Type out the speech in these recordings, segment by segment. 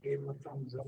gave him a thumbs up.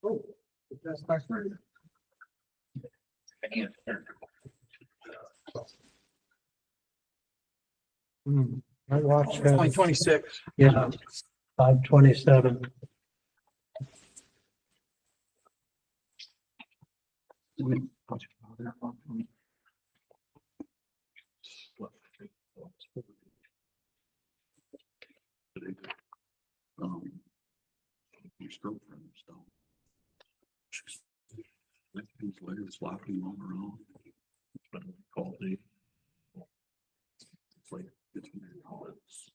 Oh, that's my friend. I watched. 2026. Yeah, 5:27. His girlfriend was down. His later slapping him around. But I called it. It's like, it's weird how it's.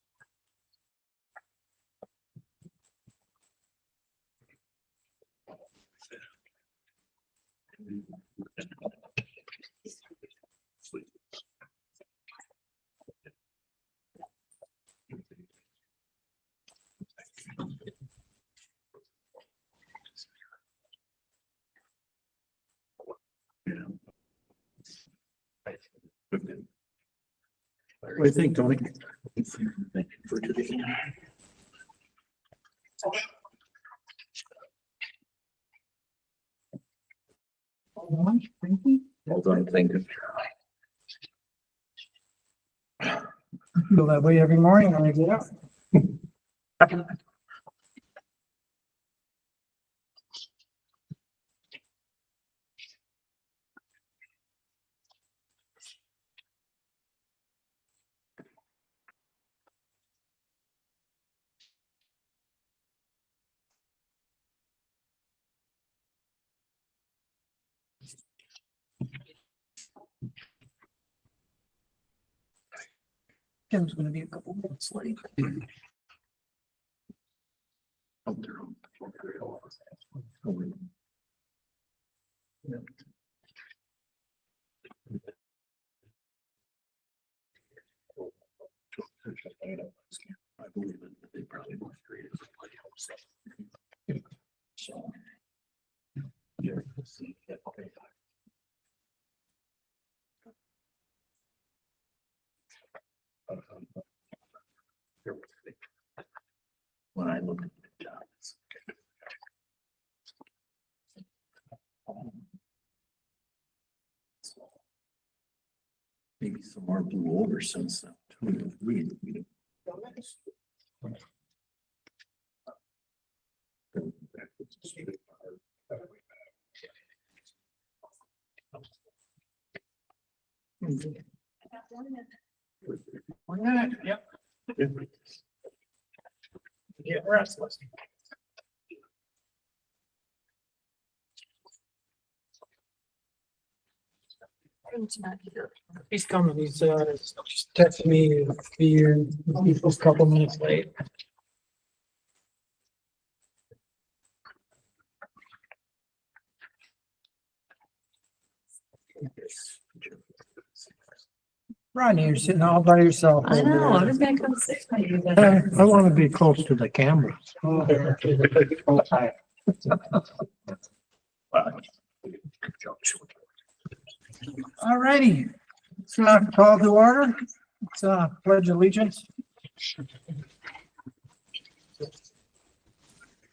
Sleep. Yeah. What do you think, Tony? Thank you for today. Well done, thank you. Feel that way every morning when I get up. Tim's gonna be a couple minutes late. Out there on the I believe that they probably want to create a playhouse. So. Yeah. Okay. When I look at the jobs. Maybe some more blew over since then. We One minute, yep. Get restless. He's coming, he's just texted me, he's a couple minutes late. Ronnie, you're sitting all by yourself. I over know, I there. was gonna come sit by you. I want to be close to the camera. All righty, it's call to order. It's pledge allegiance.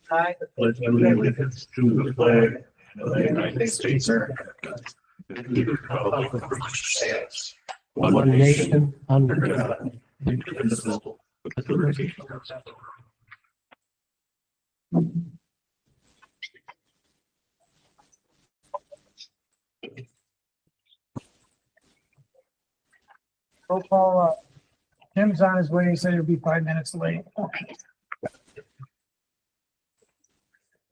I Pledge allegiance to the flag of the United States of America, and to the republic for which it stands, One nation under God. God, indivisible, with liberty and justice. roll call, Tim's on his way. He said he'll be 5 minutes late. Okay.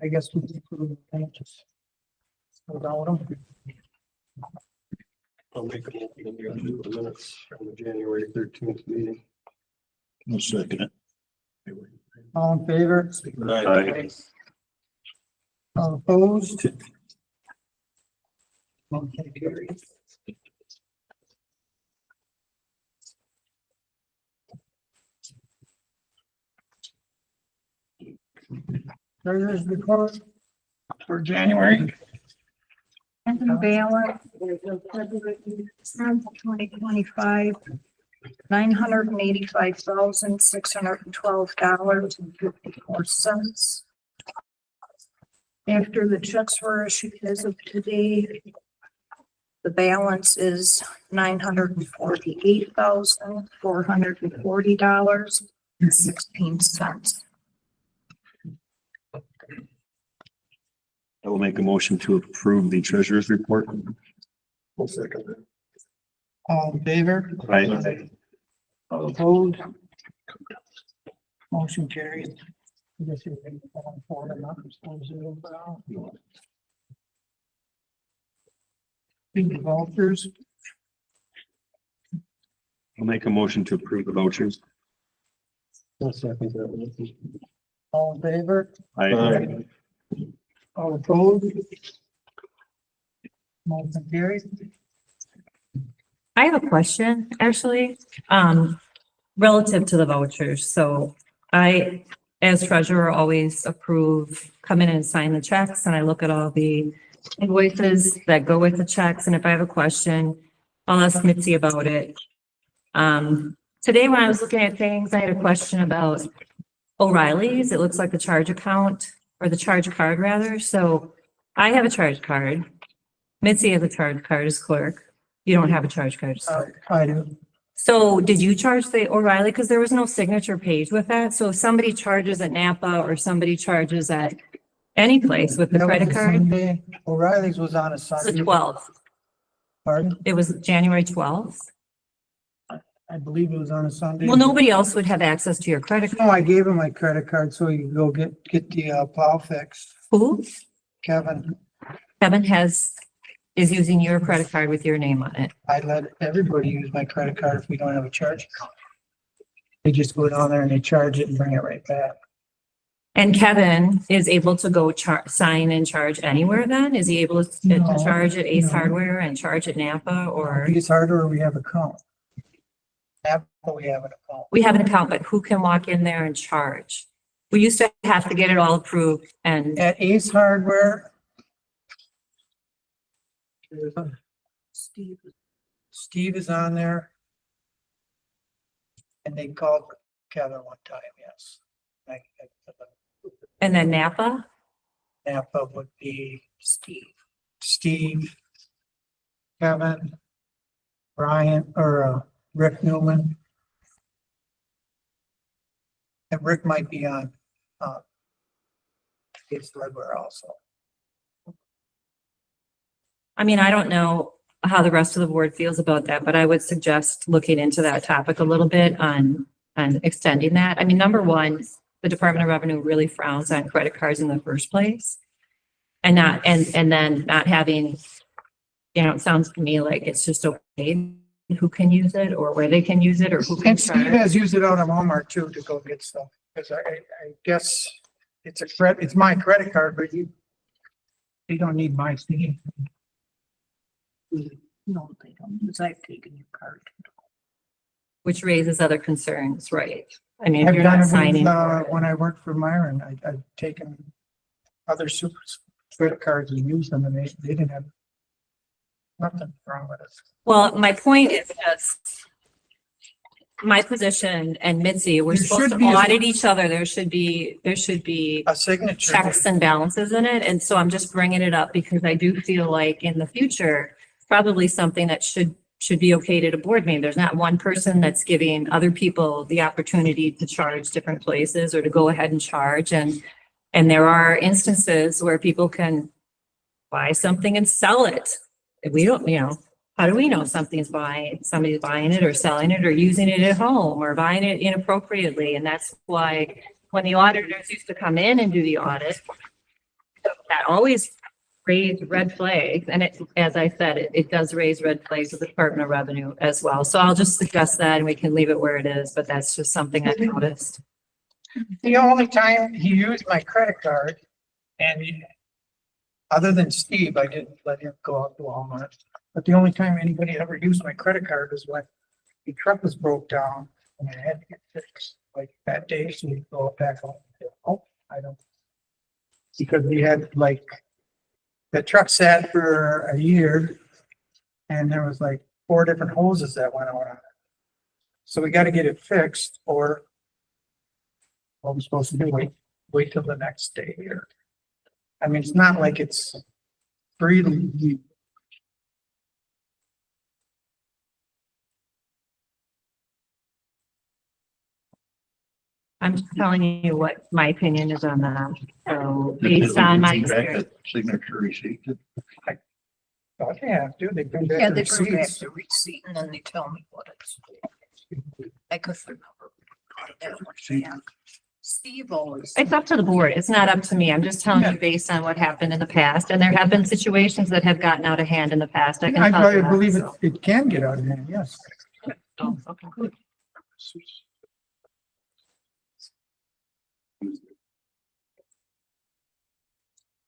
I guess we can put it in just. Hold on with him. I'll make a motion that we approve the minutes from the January 13th meeting. I'll second it. All in favor? Aye. All opposed? Motion carries. Treasurer's report for January. And the balance is of February 2025, $985,612.54. After the checks were issued as of today, the balance is $948,440.16. I will make a motion to approve the treasurer's report. I'll second it. All in favor? Aye. All opposed? Motion carries. I guess you're ready to call for it, not supposed to, the vouchers, I'll make a motion to approve the vouchers. I'll second that. all in favor? Aye. All opposed? Motion carries. I have a question, actually, relative to the vouchers. So I, as treasurer, always come in and sign the checks, and I look at all the invoices that go with the checks, and if I have a question, I'll ask Mitzi about it. Today, when I was looking at things, I had a question about O'Reilly's. It looks like the charge account, or the charge card rather. So I have a charge card. Mitzi has a charge card as clerk. You don't have a charge card. I do. So did you charge the O'Reilly? Because there was no signature page with that. So if somebody charges at Napa or somebody charges at any place with the That was credit a card, Sunday. O'Reilly's was on a it's the Sunday. 12th. Pardon? It was January 12th. I believe it was on a Sunday. Well, nobody else would have access to your credit No, card. I gave him my credit card so he could go get the plow fixed. Who? Kevin, Kevin is using your credit card with your name on it. I let everybody use my credit card if we don't have a charge account. They just go down there and they charge it and bring it right back. And Kevin is able to go sign and charge anywhere then? Is he able to No, charge at Ace no. Hardware and charge at Napa or? It's harder or we have account. Napa, we have an account. We have an account, but who can walk in there and charge? We used to have to get it all approved and At Ace Hardware. Steve is on there. And they called Kevin one time, yes. and then Napa. Napa would be Steve, Kevin, Brian, or Rick Newman. And Rick might be on, Ace Hardware also. I mean, I don't know how the rest of the board feels about that, but I would suggest looking into that topic a little bit on extending that. I mean, number one, the Department of Revenue really frowns on credit cards in the first place. And not, and then not having, you know, it sounds to me like it's just okay who can use it or where they can use it or who can And Steve charge. has used it out of Walmart too to go get stuff, because I guess it's my credit card, but you don't need my Steve. No, they don't, because I've taken your card. Which raises other concerns, right? I mean, if I've you're done not it signing. with, for it. when I worked for Myron, I've taken other super credit cards and used them, and they didn't have nothing wrong with it. Well, my point is just my position and Mitzi, we're There supposed should to be a- audit each other. There should be A signature. checks and balances in it. And so I'm just bringing it up because I do feel like in the future, probably something that should be okay at a board meeting. There's not one person that's giving other people the opportunity to charge different places or to go ahead and charge. And there are instances where people can buy something and sell it. If we don't, you know, how do we know somebody's buying it or selling it or using it at home or buying it inappropriately? And that's why when the auditors used to come in and do the audit, that always raised red flags. And it, as I said, it does raise red flags with the Department of Revenue as well. So I'll just suggest that and we can leave it where it is, but that's just something I noticed. The only time he used my credit card, and other than Steve, I didn't let him go out to Walmart. But the only time anybody ever used my credit card was when the truck was broke down and I had to get fixed. Like that day, so we go back home. Oh, I don't. Because we had like, the truck sat for a year and there was like 4 different hoses that went out on it. So we got to get it fixed, or what we're supposed to do, wait till the next day here. I mean, it's not like it's freely. I'm just telling you what my opinion is on that. So based on my experience. Signature receipt. Oh, yeah, do they bring back Yeah, the they bring back receipts? the receipt and then they tell me what it's. I could remember. Yeah. Steve always. It's up to the board. It's not up to me. I'm just telling you based on what happened in the past. And there have been situations that have gotten out of hand in the past. I can tell you that, believe it, so. it can get out of hand, yes. Oh, okay.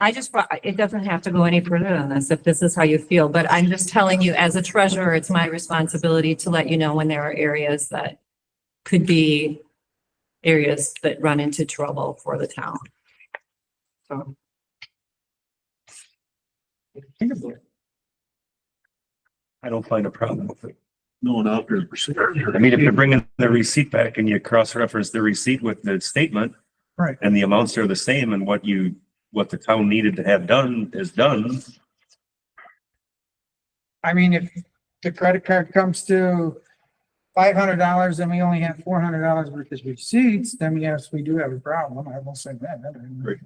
I just, it doesn't have to go any further than this if this is how you feel, but I'm just telling you as a treasurer, it's my responsibility to let you know when there are areas that could be areas that run into trouble for the town. So, I don't find a problem with it. No, not there's procedure. I mean, if you're bringing the receipt back and you cross-reference the receipt with the statement. Right. And the amounts are the same and what the town needed to have done is done. I mean, if the credit card comes to $500 and we only have $400 worth of receipts, then yes, we do have a problem. I will say that. Right.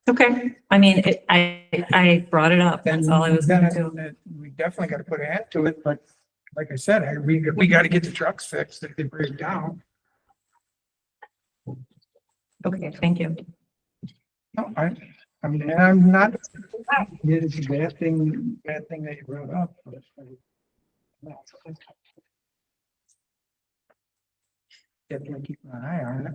okay, I mean, I brought it up. That's all I was Then going to do. we definitely got to put an end to it, but like I said, we got to get the trucks fixed if they break down. Okay, thank you. No, I mean, I'm not, it's a bad thing that you brought up. But no. Definitely keep an eye on it.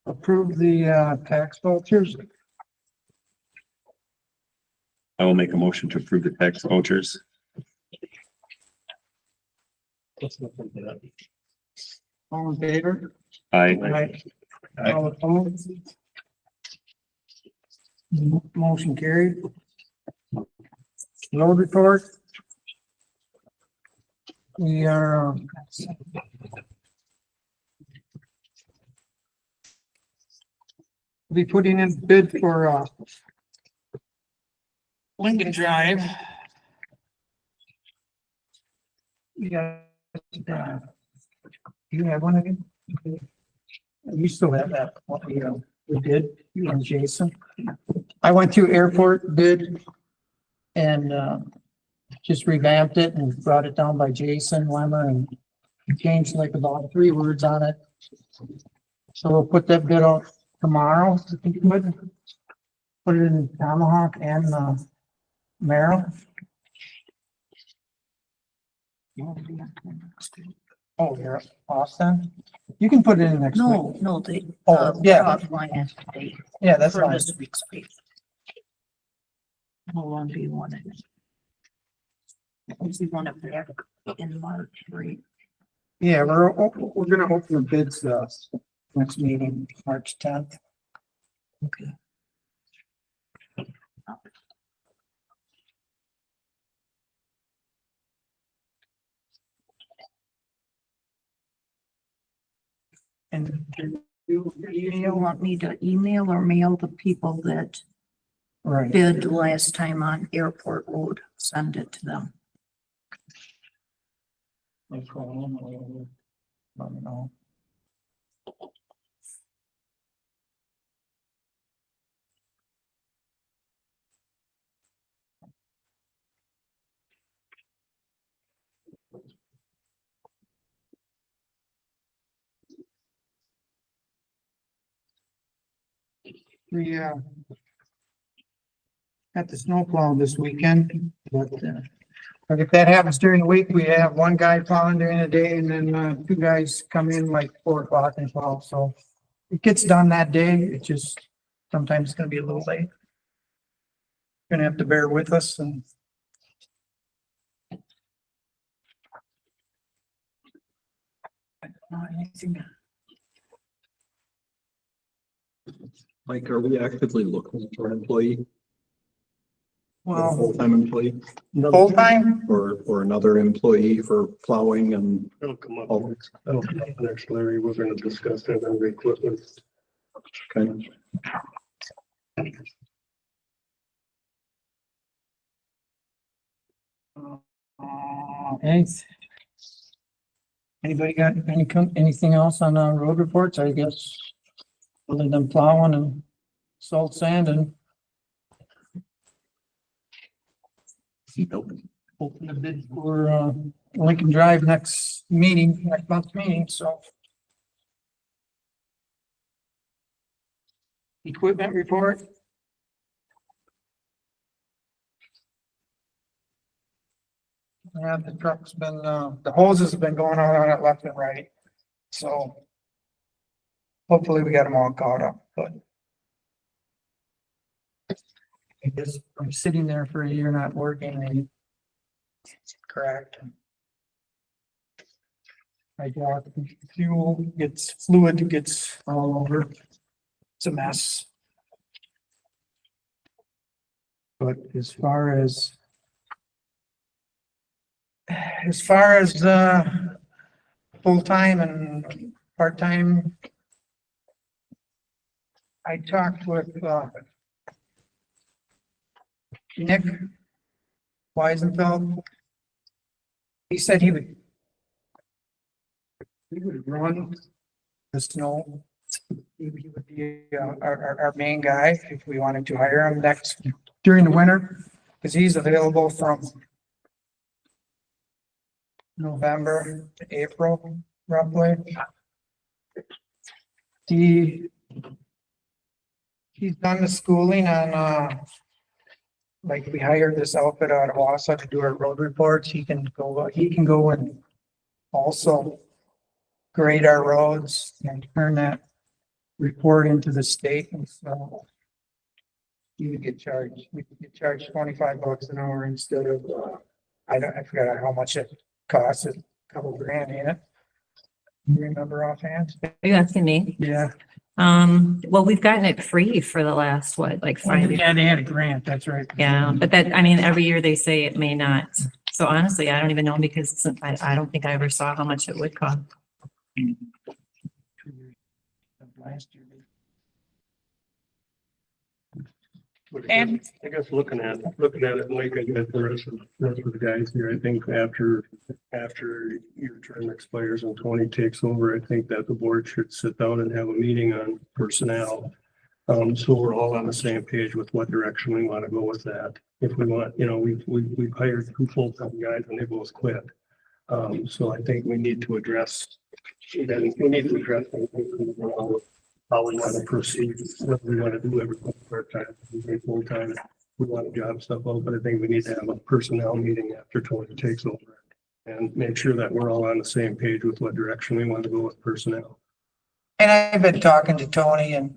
Approve the tax vouchers. I will make a motion to approve the tax vouchers. All in favor? Aye. Aye. All opposed? Motion carried. Road report. We are be putting in bid for Lincoln Drive. We got, you have one again? You still have that, what we did, you and Jason. I went through airport bid and, just revamped it and brought it down by Jason Lemmer and changed like about 3 words on it. So we'll put that bid out tomorrow. I think we would put it in Tomahawk and, Merrill. Oh, you're Austin? You can put it in next week. No, no, they. Oh, yeah. Offline date Yeah, that's for fine. this week's paper. How long do you want it? We want it back in March, right? Yeah, we're gonna open the bids, next meeting, March 10th. Okay. And Do you want me to email or mail the people that right. bid last time on Airport Road? Send it to them. No problem. Let me know. We, got the snowplow this weekend, but if that happens during the week, we have one guy plowing during the day and then, 2 guys come in like 4 o'clock and plow, so it gets done that day. It just, sometimes it's gonna be a little late. Gonna have to bear with us and Anything. Mike, are we actively looking for an employee, a well, full-time employee, full-time, or another employee for plowing and? It'll come up. Oh, It'll come up next, Larry. We're gonna discuss that on the equipment. okay. anybody got anything else on, road reports, I guess? Other than plowing and salt sand and open the bid for, Lincoln Drive next month's meeting, so. Equipment report. Yeah, the truck's been, the hoses have been going on it left and right, so. Hopefully we got them all caught up, but. I guess I'm sitting there for a year not working and. Correct. Hydraulic fuel gets fluid, gets all over. It's a mess. But as far as full-time and part-time, I talked with Nick Weisenfeld. He said he would run the snow. He would be our main guy if we wanted to hire him during the winter, because he's available from November to April, roughly. He's done the schooling on, like we hired this outfit out of Wausau to do our road reports. He can go and also grade our roads and turn that report into the state. And so we could get charged $25 an hour instead of, I forgot how much it costs, a couple grand, ain't it? You remember offhand? Are you asking me? Yeah. Well, we've gotten it free for the last, like 5 years. Yeah, they had a grant, that's right. Yeah, but that, I mean, every year they say it may not. So honestly, I don't even know because I don't think I ever saw how much it would cost. Last year. And I guess looking at it, Mike, I guess the rest of the guys here, I think after your term expires and Tony takes over, I think that the board should sit down and have a meeting on personnel. So we're all on the same page with what direction we want to go with that. If we want, we've hired 2 full-time guys and they both quit. So I think we need to address, how we want to proceed, whether we want to do everything part-time, full-time. We want to job stuff out, but I think we need to have a personnel meeting after Tony takes over and make sure that we're all on the same page with what direction we want to go with personnel. And I've been talking to Tony and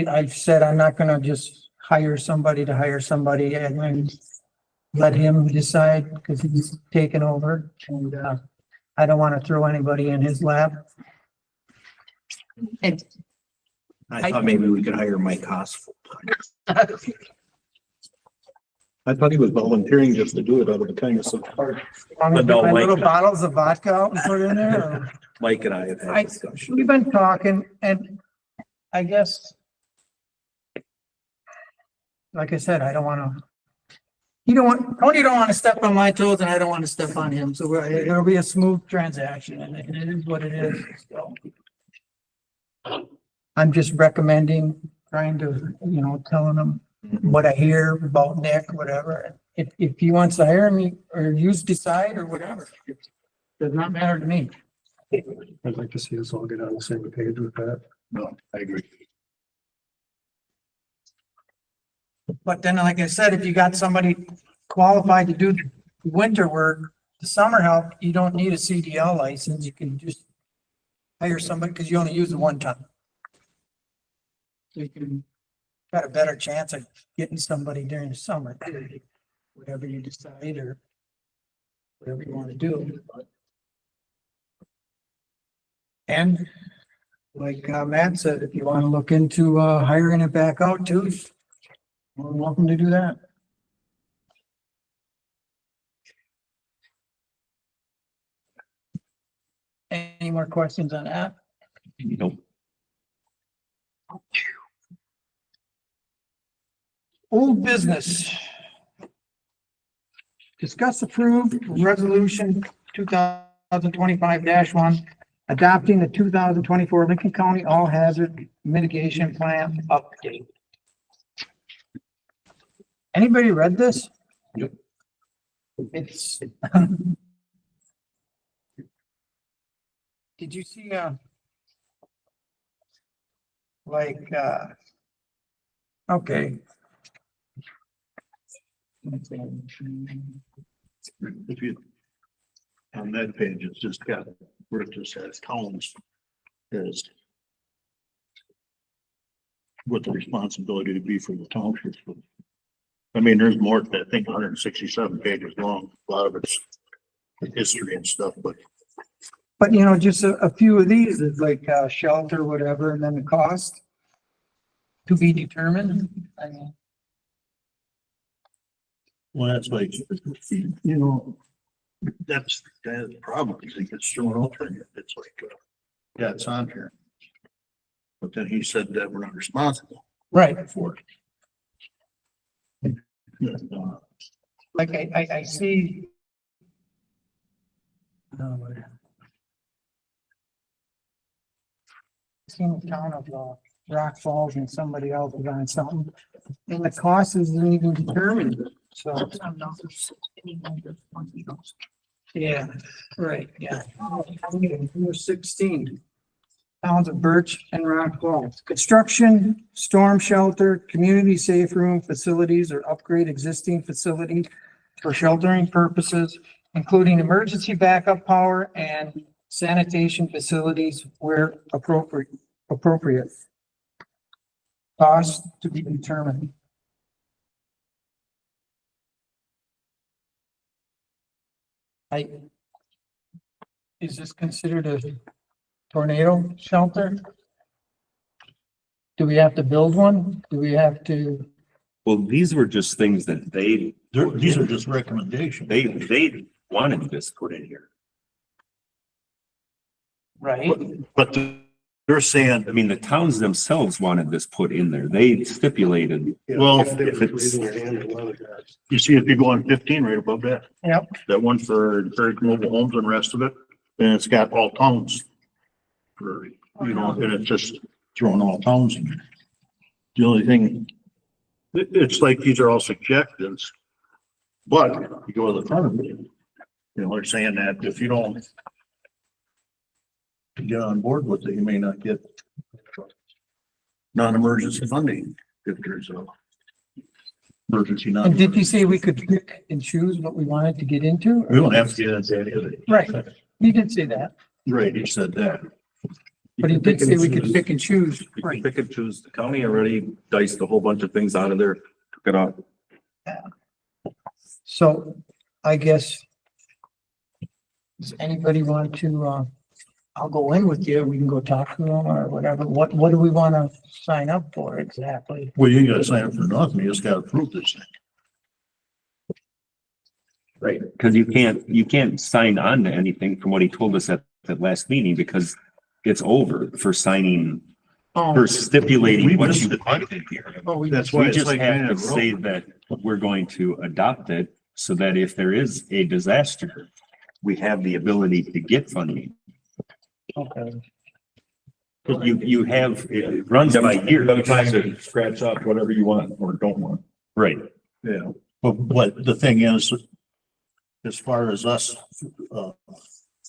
I've said I'm not gonna just hire somebody to hire somebody and let him decide because he's taken over and, I don't want to throw anybody in his lap. And I thought maybe we could hire Mike Haas full-time. I thought he was volunteering just to do it out of the kindness of heart. Want me to But no, put my little Mike- bottles of vodka out and put in there? Or- Mike and I have I- had discussion. We've been talking and I guess, like I said, Tony don't want to step on my toes and I don't want to step on him. So it'll be a smooth transaction and it is what it is. So I'm just recommending, trying to, telling him what I hear about Nick, whatever. If he wants to hire me or you decide or whatever, it does not matter to me. I'd like to see us all get on the same page with that. No, I agree. But then, like I said, if you got somebody qualified to do the winter work, the summer help, you don't need a CDL license. You can just hire somebody because you only use it one time. So you can, got a better chance of getting somebody during the summer, whatever you decide or whatever you want to do. And like Matt said, if you want to look into hiring it back out too, you're welcome to do that. Any more questions on that? Nope. Old business. Discuss approved resolution 2025-1, adopting the 2024 Lincoln County All Hazard Mitigation Plan update. Anybody read this? Yep. It's. Did you see, okay. If you, on that page, it's just got where it just says towns is what the responsibility to be for the townships. I mean, there's more, I think 167 pages long, a lot of it's history and stuff, but But just a few of these is like shelter, whatever, and then the cost to be determined. I mean, well, that's like, that's the problem, is it gets thrown out there, it's like, yeah, it's on here. But then he said that we're not responsible right. for it. Like I see. Seen the town of Rock Falls and somebody else is on something, and the cost isn't even determined, so. Yeah, right, yeah. We're 16. Towns of Birch and Rock Falls. Construction, storm shelter, community safe room facilities or upgrade existing facilities for sheltering purposes, including emergency backup power and sanitation facilities where appropriate. Cost to be determined. Is this considered a tornado shelter? Do we have to build one? Do we have to? Well, these were just things that These are just recommendations. they wanted this put in here. Right. But the they're saying, I mean, the towns themselves wanted this put in there. They stipulated, well, They were if it's- raising their hand and wanted that. you see if you go on 15 right above that. Yep. That one for encourage mobile homes and the rest of it, and it's got all towns. For, you know, and it's just throwing all towns in there. The only thing, it's like these are all suggestions. But you go to the front of it, you know, they're saying that if you don't get on board with it, you may not get non-emergency funding if there's a emergency. And did you say we could pick and choose what we wanted to get into? We don't have to get into any of it. Right, he did say that, Right, he said that. but he did say we could pick and choose. you can pick and choose. The county already diced a whole bunch of things out of there, took it out. So I guess, does anybody want to, I'll go in with you, we can go talk to them or whatever. What do we want to sign up for exactly? Well, you ain't gotta sign up for nothing, you just gotta approve this thing. Right. Cause you can't sign on to anything from what he told us at that last meeting because it's over for signing, for stipulating what you wanted here. Oh, we That's why We it's just like. have to say that we're going to adopt it so that if there is a disaster, we have the ability to get funding. Okay. You have, it runs by year. time to scratch off whatever you want or don't want. Right. Yeah, but the thing is, as far as us,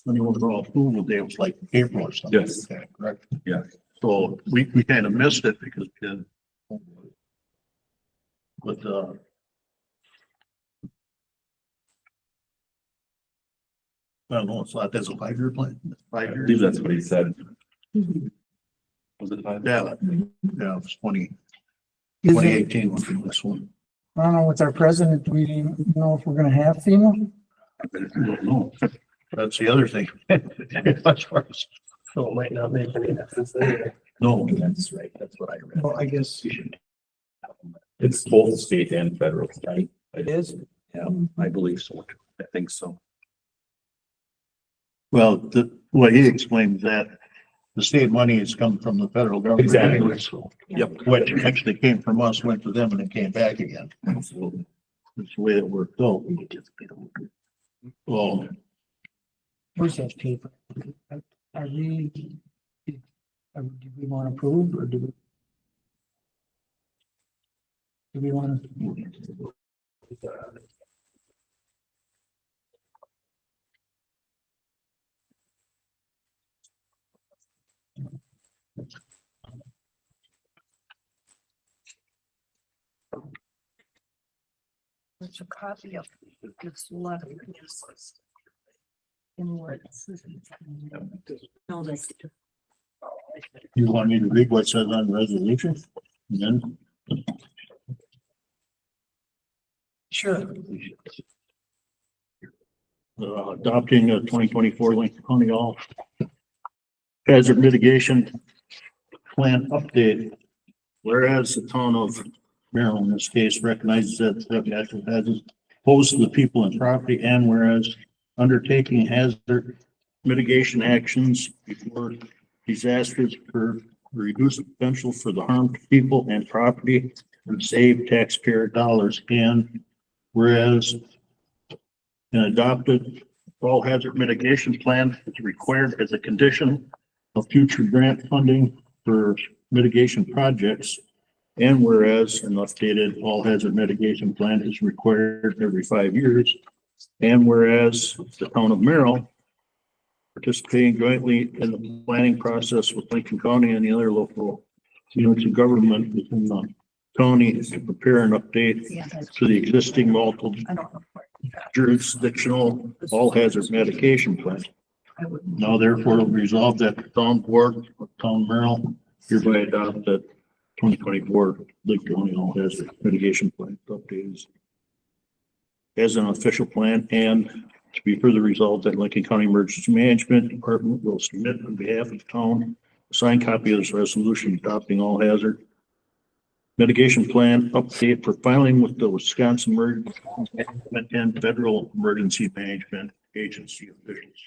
when you were all approval day, it was like April or something. Yes. Okay, correct? Yeah. So we kind of missed it because we did. But, I don't know, it's like, there's a 5-year plan, 5 I years. believe that's what he said. Was it five? Yeah, yeah, it was 20, Is it, 2018 was this one. I don't know, with our president, do we even know if we're gonna have FEMA? I don't know. That's the other thing. As far as- So it might not make any difference anyway. No, that's right, that's what I read. Well, I guess It's both state and federal, right? it is. Yeah, I believe so. I think so. Well, the way he explained that the state money has come from the federal government. Exactly. anyway, so, Yep. which actually came from us, went to them and it came back again. Absolutely. That's the way it worked out. Well, Where's that paper? Are we, do we want to approve or do we want to? There's a copy of this letter. In words. No, that's. you want me to read what it says on the resolution? And then Sure. adopting a 2024 Lincoln County All Hazard Mitigation Plan update. Whereas the town of Merrill in this case recognizes that natural hazards posed to the people and property, and whereas undertaking hazard mitigation actions before disasters occur reduce the potential for the harm to people and property and save taxpayer dollars, and whereas an adopted all hazard mitigation plan is required as a condition of future grant funding for mitigation projects. And whereas an updated all hazard mitigation plan is required every 5 years. And whereas the town of Merrill participating jointly in the planning process with Lincoln County and the other local units of government within the county to prepare an update Yeah, that's, to the existing multiple I don't know. jurisdictional all hazard mitigation plan. I would. Now therefore resolved that the town board of town Merrill hereby adopt the 2024 Lincoln County all hazard mitigation plan updates as an official plan, and to be further resolved that Lincoln County Emergency Management Department will submit on behalf of the town a signed copy of this resolution adopting all hazard mitigation plan update for filing with the Wisconsin Emergency Management and Federal Emergency Management Agency officials.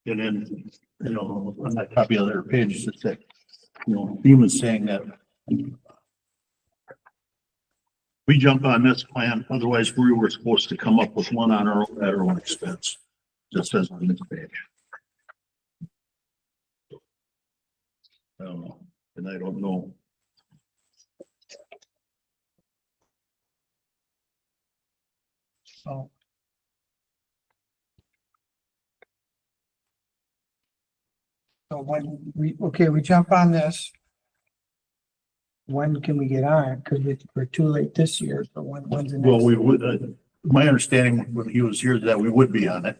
And then, you know, on that copy of their page, it said, you know, he was saying that we jump on this plan, otherwise we were supposed to come up with one on our own at our own expense. Just says on this page. I don't know, and I don't know. So. So when we jump on this. When can we get on it? Cause we're too late this year, so when's the next? Well, we would, my understanding when he was here that we would be on it.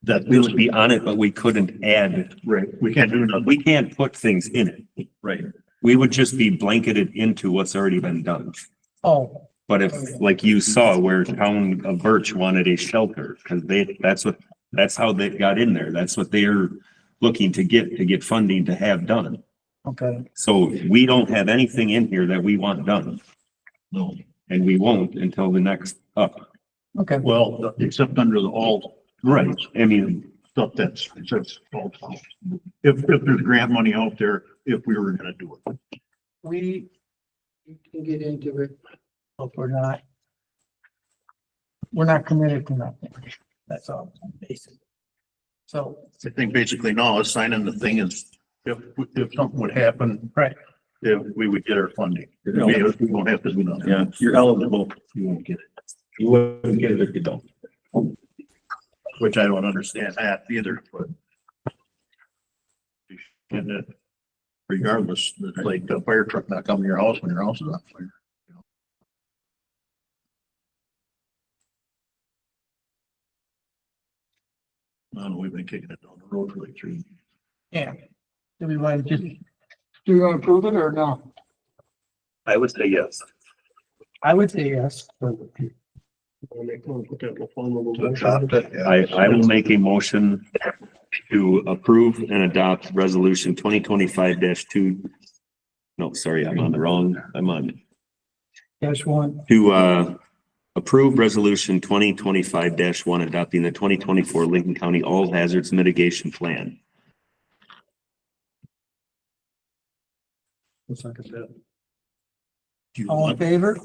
That We would be on it, but we couldn't add, right, we can't do nothing, we can't put things in it. right? We would just be blanketed into what's already been done. Oh, But if, like you saw where town of Birch wanted a shelter, because that's how they got in there. That's what they're looking to get funding to have done. okay, So we don't have anything in here that we want done, No, and we won't until the next up. okay. well, except under the all. Right. I mean, Stuff that's, all. If there's grant money out there, if we were gonna do it. We can get into it, but we're not. We're not committed to nothing. That's all, basically. So, I think basically now, signing the thing is, if something would happen. Right. If we would get our funding. We don't have to do nothing. yeah, you're eligible. You won't get it, You wouldn't get it if you don't. which I don't understand that either, but. And regardless, it's like a fire truck not coming to your house when your house is on fire. No, we've been kicking it down the road for like 3 years. yeah. Do we want to just, do we want to approve it or no? I would say yes. I would say yes. I will make a motion to approve and adopt resolution 2025-2. No, sorry, I'm on Dash one, to approve resolution 2025-1 adopting the 2024 Lincoln County All Hazards Mitigation Plan. Do you all in want, favor?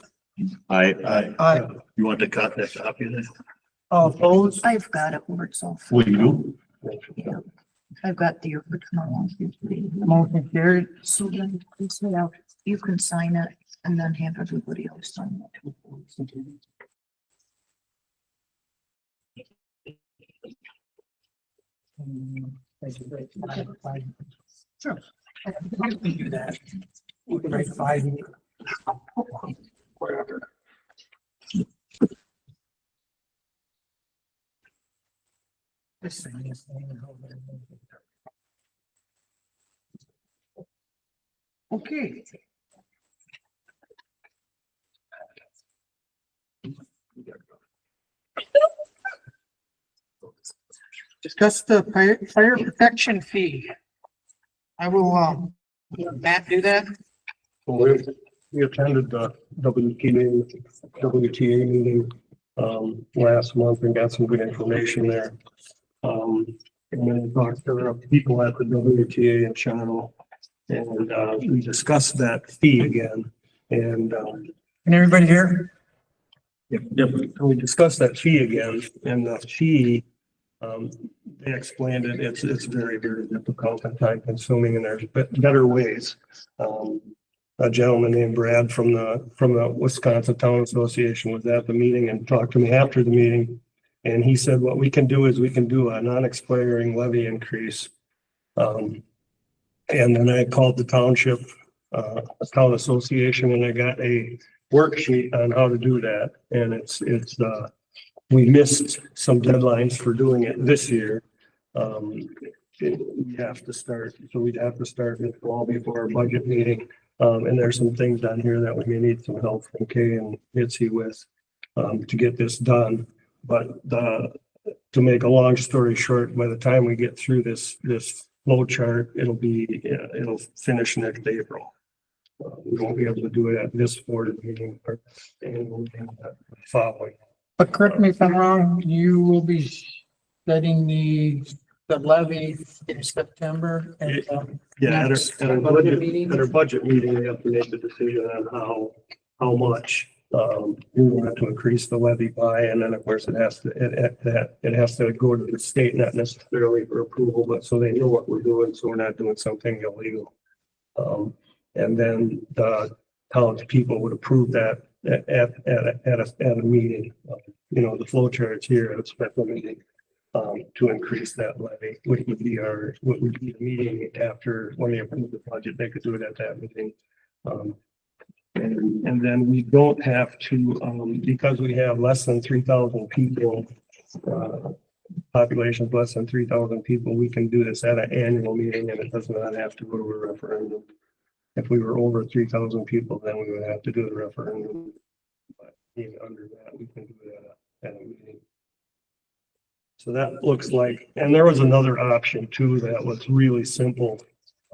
I, you want to cut that copy of this? All opposed? I've got it where it's all. Will you? I've got the original one. Motion carried. So then you can sign it and then have everybody else sign it. Sure. We can do that. We can write 5. This thing is. Okay. Discuss the fire protection fee. I will, Matt do that? We attended the WTA meeting, last month and got some good information there. And then talked to the people at the WTA in Channel. And, we discussed that fee again and, Can everybody hear? Yep. We discussed that fee again and the fee, they explained it, it's very, very difficult and time consuming and there's better ways. A gentleman named Brad from the Wisconsin Town Association was at the meeting and talked to me after the meeting. And he said, what we can do is we can do a non-expiring levy increase. And then I called the township, town association, and I got a worksheet on how to do that. And we missed some deadlines for doing it this year. We have to start, so we'd have to start this fall before our budget meeting. And there's some things down here that we may need some help from Kay and Mitzi with, to get this done. But, to make a long story short, by the time we get through this flow chart, it'll finish next April. We won't be able to do it at this board meeting or following. But correct me if I'm wrong, you will be setting the the levy in September and, Yeah, next at our budget budget, meeting. at our budget meeting, we have to make the decision on how much, we want to increase the levy by, and then of course it has to, it has to go to the state, not necessarily for approval, but so they know what we're doing, so we're not doing something illegal. And then the townspeople would approve that at a meeting, you know, the flow charts here at a special meeting. To increase that levy, which would be what would be the meeting after, when they approve the budget, they could do it at that meeting. And then we don't have to, because we have less than 3,000 people, population of less than 3,000 people, we can do this at an annual meeting and it does not have to go to a referendum. If we were over 3,000 people, then we would have to do the referendum. But even under that, we can do it at a meeting. So that looks like, and there was another option too that was really simple.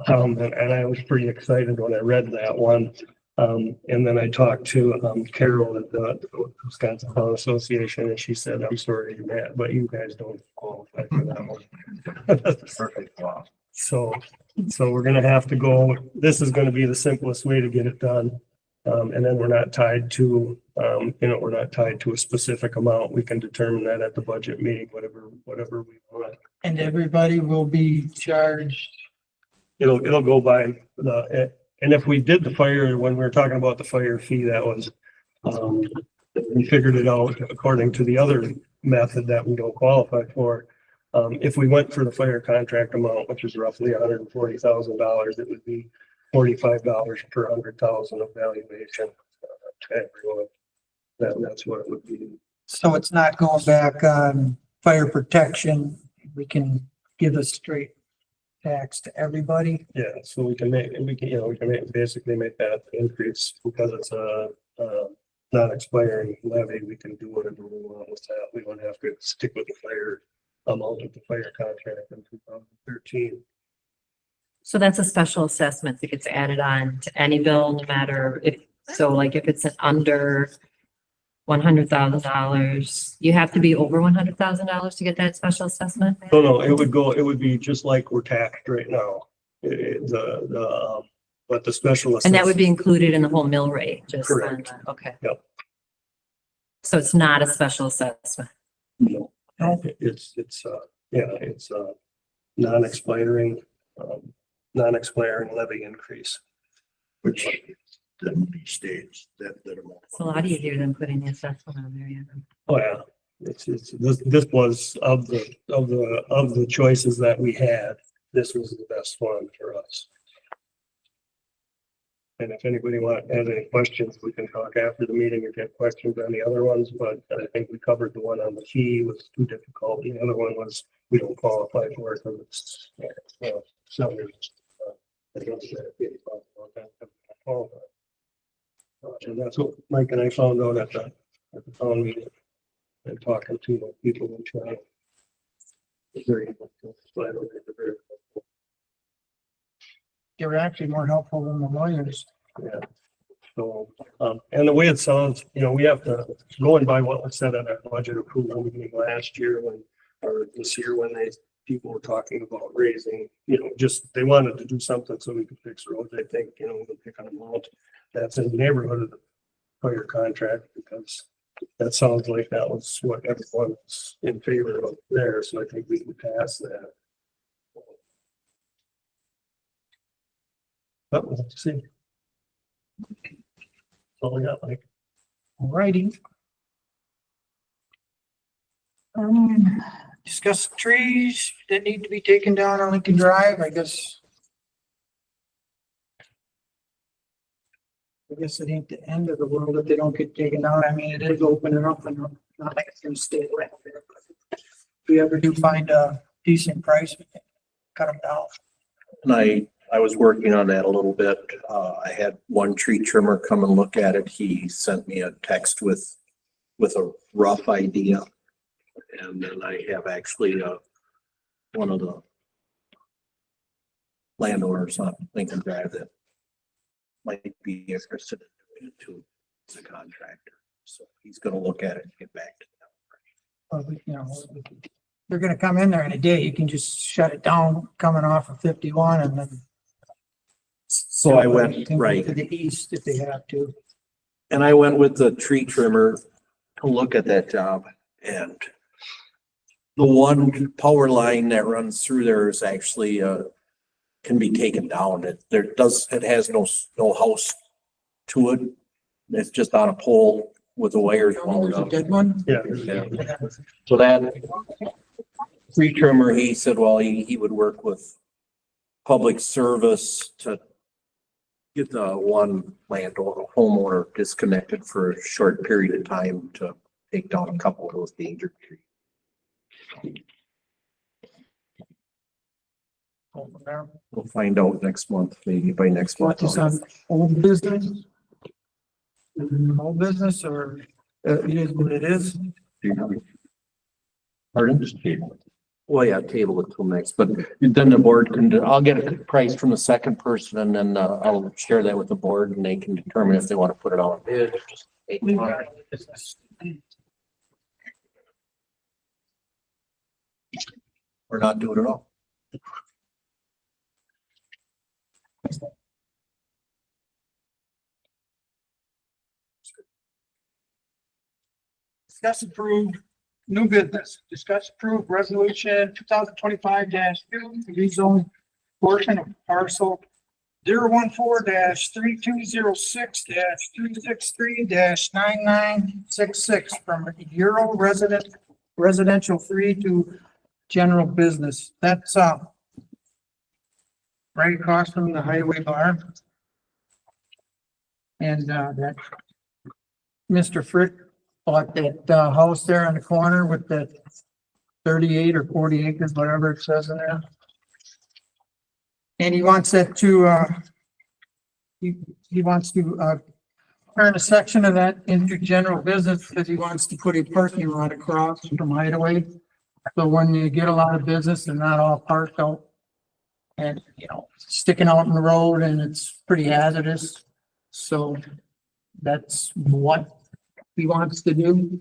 And I was pretty excited when I read that one. And then I talked to Carol at the Wisconsin Town Association, and she said, "I'm sorry, Matt, but you guys don't qualify for that one." Perfect. Wow. So we're gonna have to go, this is gonna be the simplest way to get it done. And then we're not tied to, we're not tied to a specific amount. We can determine that at the budget meeting, whatever we want. And everybody will be charged. It'll go by and if we did the fire, when we were talking about the fire fee, that was, we figured it out according to the other method that we don't qualify for. If we went for the fire contract amount, which is roughly $140,000, it would be $45 per 100,000 of valuation to everyone. That's what it would be. So it's not going back on fire protection. We can give a straight tax to everybody. Yeah, so we can basically make that increase because it's a non-expiring levy. We can do whatever we want with that. We don't have to stick with the fire amount of the fire contract in 2013. So that's a special assessment that gets added on to any bill, no matter if, so like if it's an under $100,000, you have to be over $100,000 to get that special assessment? No, it would be just like we're taxed right now. But the special. And that would be included in the whole mill rate, just on Correct. the, okay. Yep. So it's not a special assessment. No, it's non-expiring levy increase. Which definitely states that. It's a lot easier than putting the assessment on there, yeah. Oh, yeah. This was of the choices that we had, this was the best one for us. And if anybody has any questions, we can talk after the meeting if you have questions on the other ones, but I think we covered the one on the fee was too difficult. The other one was, we don't qualify for it because it's, salary. I don't say if you talk about that, qualify. And that's what Mike and I found out at the town meeting and talking to the people in China. Very helpful. They were actually more helpful than the lawyers. Yeah. So, and the way it sounds, we have to, going by what was said at our budget approval meeting last year or this year when people were talking about raising, just, they wanted to do something so we could fix roads. I think, we'll pick an amount that's in the neighborhood of the fire contract because that sounds like that was what everyone's in favor of there. So I think we can pass that. But we'll have to see. That's all I got, Mike. Alrighty. Discuss trees that need to be taken down on Lincoln Drive, I guess. I guess it ain't the end of the world if they don't get taken down. I mean, it is opening up and not like it's gonna stay right there. If we ever do find a decent price, we can cut them down. And I was working on that a little bit. I had one tree trimmer come and look at it. He sent me a text with a rough idea. And then I have actually, one of the landowners on Lincoln Drive that might be interested in it too, as a contractor. So he's gonna look at it and get back to them. Or we, we could they're gonna come in there in a day. You can just shut it down coming off of 51 and then. So I went, can go right. To the east if they have to. And I went with the tree trimmer to look at that job and the one power line that runs through there is actually, can be taken down. It has no house to it. It's just on a pole with the wires. wound There's a up. dead one. Yeah. So that tree trimmer, he said, well, he would work with public service to get the one landowner, homeowner disconnected for a short period of time to take down a couple of those danger trees. Go from there. We'll find out next month, maybe by next month. What is on old business? Old business or it is what it is? Pardon? Well, yeah, table it till next, but then the board can, I'll get a price from the second person and then I'll share that with the board and they can determine if they want to put it on a bid. Or not do it at all. Discuss approved new business. Discuss approved resolution 2025-2, rezone portion of parcel 014-3206-363-9966 from Euro residential 3 to general business. That's right across from the highway bar. And that Mr. Frick bought that house there on the corner with the 38 or 40 acres, whatever it says in there. And he wants it to he wants to turn a section of that into general business because he wants to put a parking lot across from Hideaway. So when you get a lot of business, they're not all parked out and, sticking out in the road and it's pretty hazardous. So that's what he wants to do.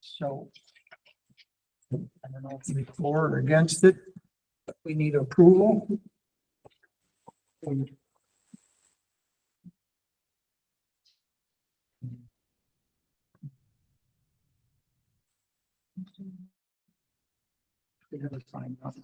So I don't know if we're for or against it. But we need approval. We gotta find nothing.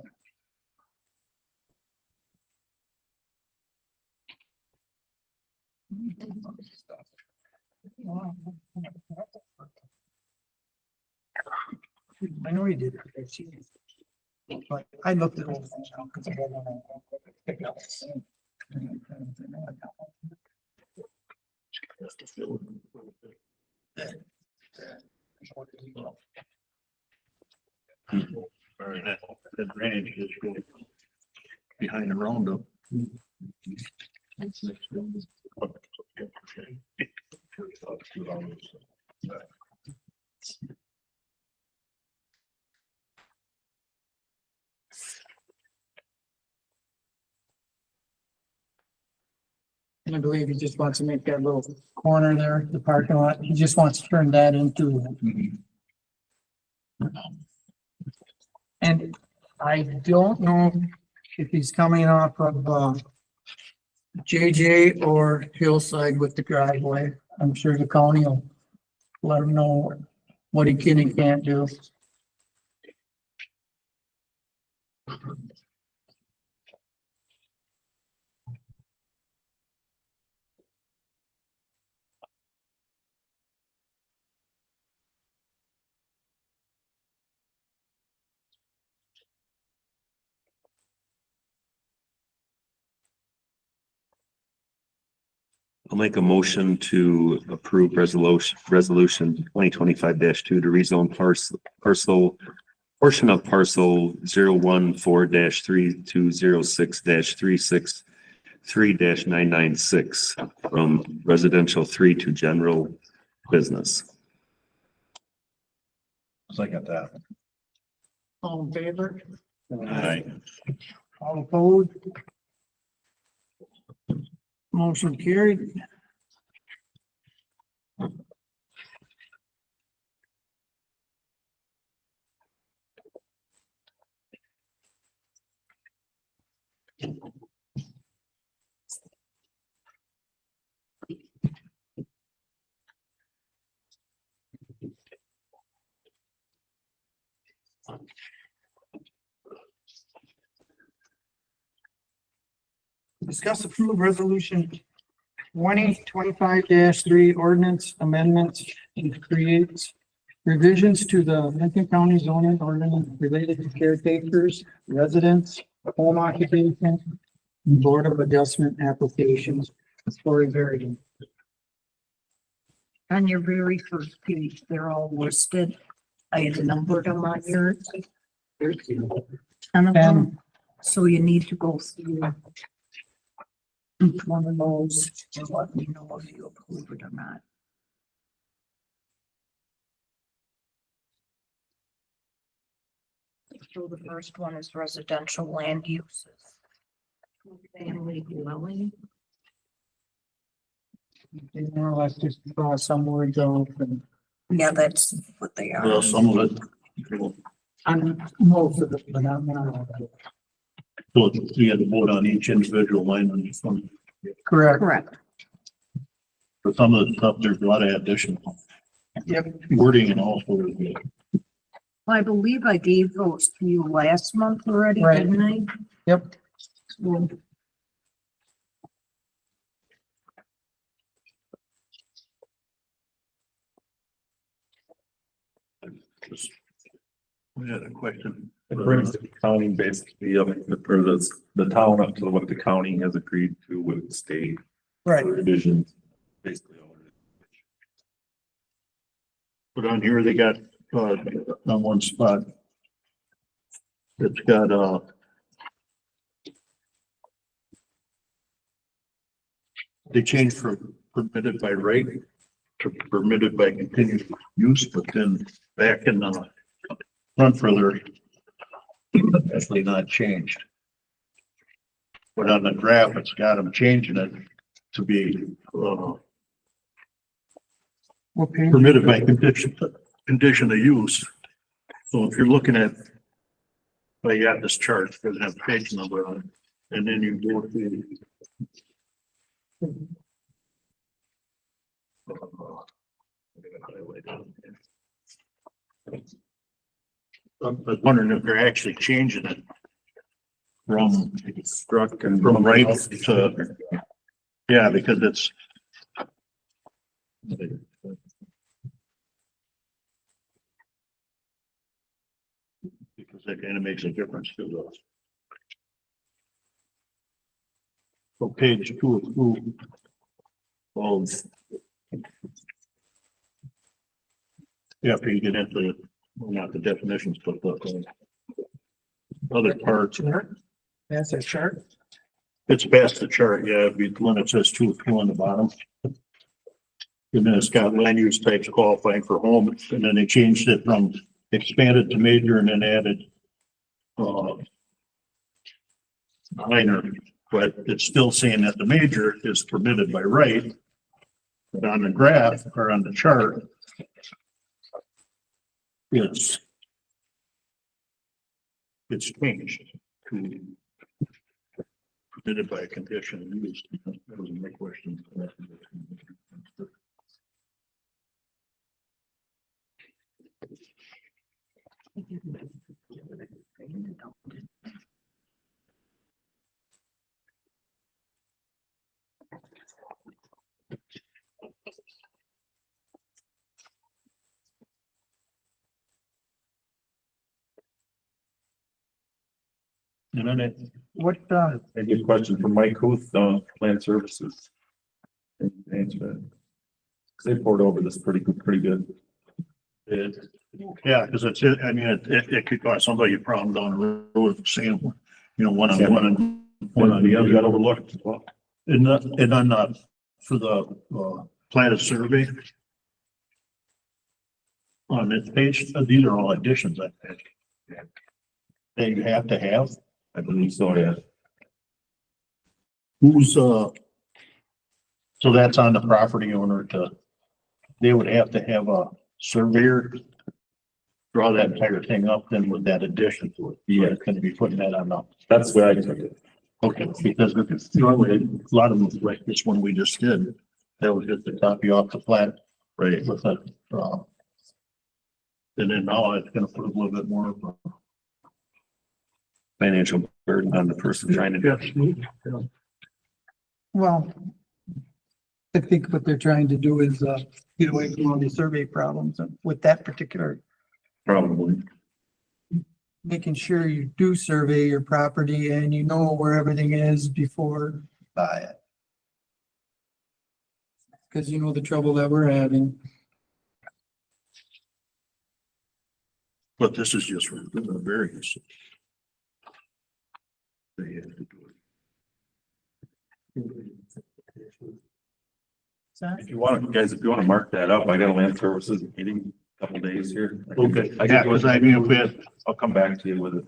I know he did. But I looked at all. The drainage is going behind the roundup. And I believe he just wants to make that little corner there, the parking lot. He just wants to turn that into. And I don't know if he's coming off of JJ or Hillside with the driveway. I'm sure the county will let him know what he can and can't do. I'll make a motion to approve resolution 2025-2 to rezone portion of parcel 014-3206-363-996 from residential 3 to general business. Second that. All in favor? Aye. All opposed? Motion carried. Discuss approve resolution 2025-3 ordinance amendments and creates revisions to the Lincoln County zoning ordinance related to caretakers, residents, home occupation, and Board of Adjustment applications for a variance. On your very first page, they're all listed. I had numbered them on yours. There's 10 of them, so you need to go through each one of those and let me know if you approve it or not. So the first one is residential land uses. Family dwelling. They more or less just draw some words off and Yeah, that's what they Well, are. some of it, on most of it, but not all of it. so you had to vote on each individual line on this one. Correct. Correct. For some of the stuff, there's a lot of additional Yep. wording and also. I believe I gave those to you last month already, Right. didn't I? Yep. So, We had a question. It brings the county basically up, for the town up to what the county has agreed to with the state. Right. Revisions, basically. all it is. But on here, they got, on one spot. It's got, they changed from permitted by right to permitted by continued use, but then back in the front further, actually not changed. But on the graph, it's got them changing it to be, What page? permitted by condition of use. So if you're looking at, well, you got this chart, it doesn't have page number on it, and then you go to. I'm wondering if they're actually changing it from Struck and. from right to, yeah, because it's. Because that kind of makes a difference to those. So page 2 of 2. Well. After you get into, well, not the definitions, but the other parts. That's a chart. It's past the chart, yeah, it'd be when it says 2 of 2 on the bottom. And then it's got land use types qualifying for home, and then they changed it from expanded to major and then added minor, but it's still saying that the major is permitted by right. But on the graph or on the chart, it's changed to permitted by a condition of use. That was my question. And then it, What, I get a question from Mike Huth, Land Services. And answer that. 'Cause they poured over this pretty good. yeah, because it's, I mean, it could cause somebody a problem down the road saying, you know, one on one and one on the other. Got overlooked as well. And on for the platted survey. On this page, these are all additions, I think. That you have to have. I believe so, yeah. Who's, so that's on the property owner they would have to have a surveyor draw that entire thing up then with that addition to it. Yeah, it's gonna be putting that on the, That's the way I took it. Okay, because normally, a lot of them, like this one we just did, that was just a copy off the flat. Right. With that, and then now it's gonna put a little bit more of a. Financial burden on the person trying to do it. Well, I think what they're trying to do is, get away from all these survey problems and with that particular, Probably. making sure you do survey your property and you know where everything is before you buy it. Cause you know the trouble that we're having. But this is just for the variance. They have to do If you want, guys, if you want to mark that up, I got a land services meeting a couple days here. Okay. I Yeah, can, cause I mean, if we had, I'll come back to you with it.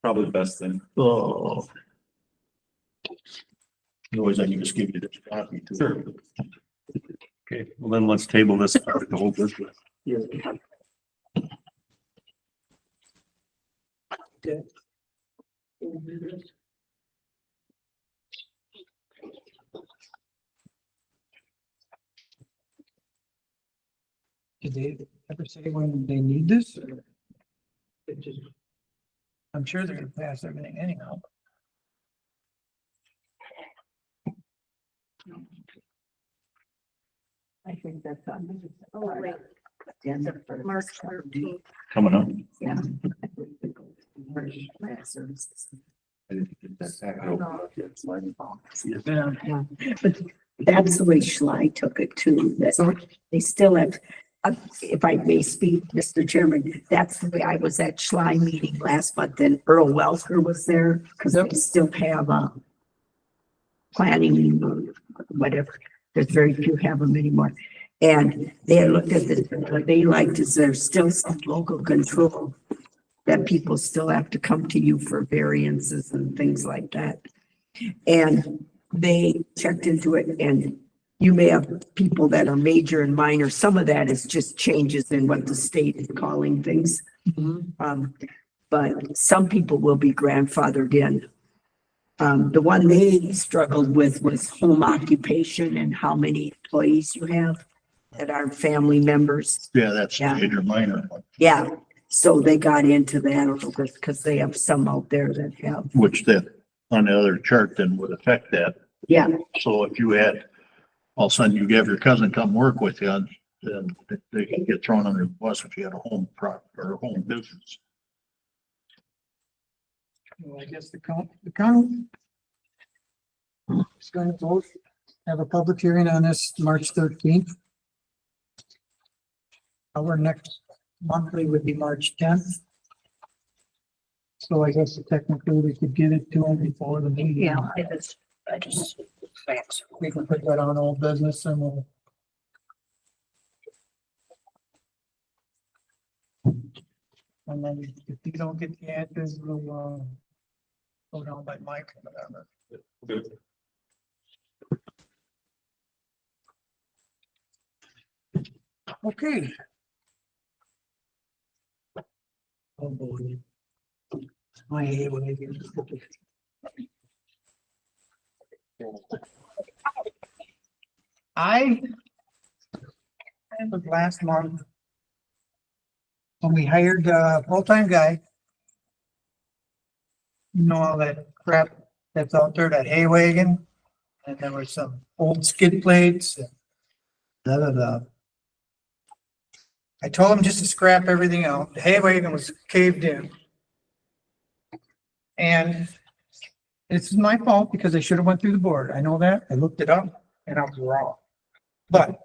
Probably the best thing. oh. Otherwise, I can just give you this copy too. Sure. Okay, well then let's table this part, the whole business. Did they ever say when they need this? Or it just, I'm sure they're gonna pass everything anyhow. I think that's on. Oh, wait. March 13th. Coming up. Yeah. But that's the way Schley took it too, that they still have, if I may speak, Mr. Chairman, that's the way I was at Schley meeting last month, and Earl Welker was there, because they still have planning, whatever. There's very few have them anymore. And they looked at this, what they liked is there's still some local control that people still have to come to you for variances and things like that. And they checked into it, and you may have people that are major and minor. Some of that is just changes in what the state is calling things. But some people will be grandfathered in. The one they struggled with was home occupation and how many employees you have that are family members. Yeah, that's Yeah. major minor, Yeah, so they got into that a little bit because they have some out there that have, which that on the other chart then would affect that. yeah, So if you had, all of a sudden you have your cousin come work with you, then they can get thrown under the bus if you had a home or a home business. Well, I guess the county is going to vote, have a public hearing on this March 13th. Our next monthly would be March 10th. So I guess technically we could get it to them before the meeting. yeah, I just, We can put that on old business and we'll. And then if you don't get the answers, we'll, go down by Mike or whatever. Okay. Oh, boy. I hate when they get. I was last month when we hired a full-time guy. You know, all that crap that's out there, that hay wagon, and there were some old skid plates and da, da, da. I told him just to scrap everything out. The hay wagon was caved in. And it's my fault because I should have went through the board. I know that. I looked it up and I was wrong. But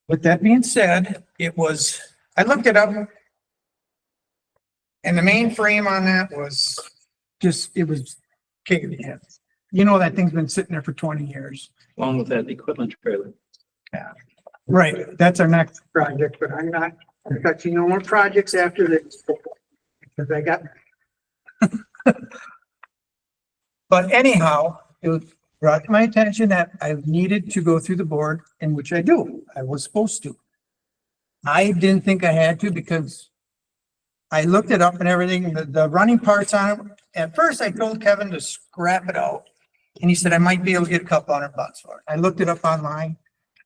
with that being said, I looked it up. And the main frame on that was it was caved in. You know, that thing's been sitting there for 20 years. Along with that equipment trailer. Right, that's our next project, but I'm not touching no more projects after this. Because I got. But anyhow, it was brought to my attention that I needed to go through the board, in which I do. I was supposed to. I didn't think I had to because I looked it up and everything, the running parts on it at first I told Kevin to scrap it out. And he said, I might be able to get a couple $100 for it. I looked it up online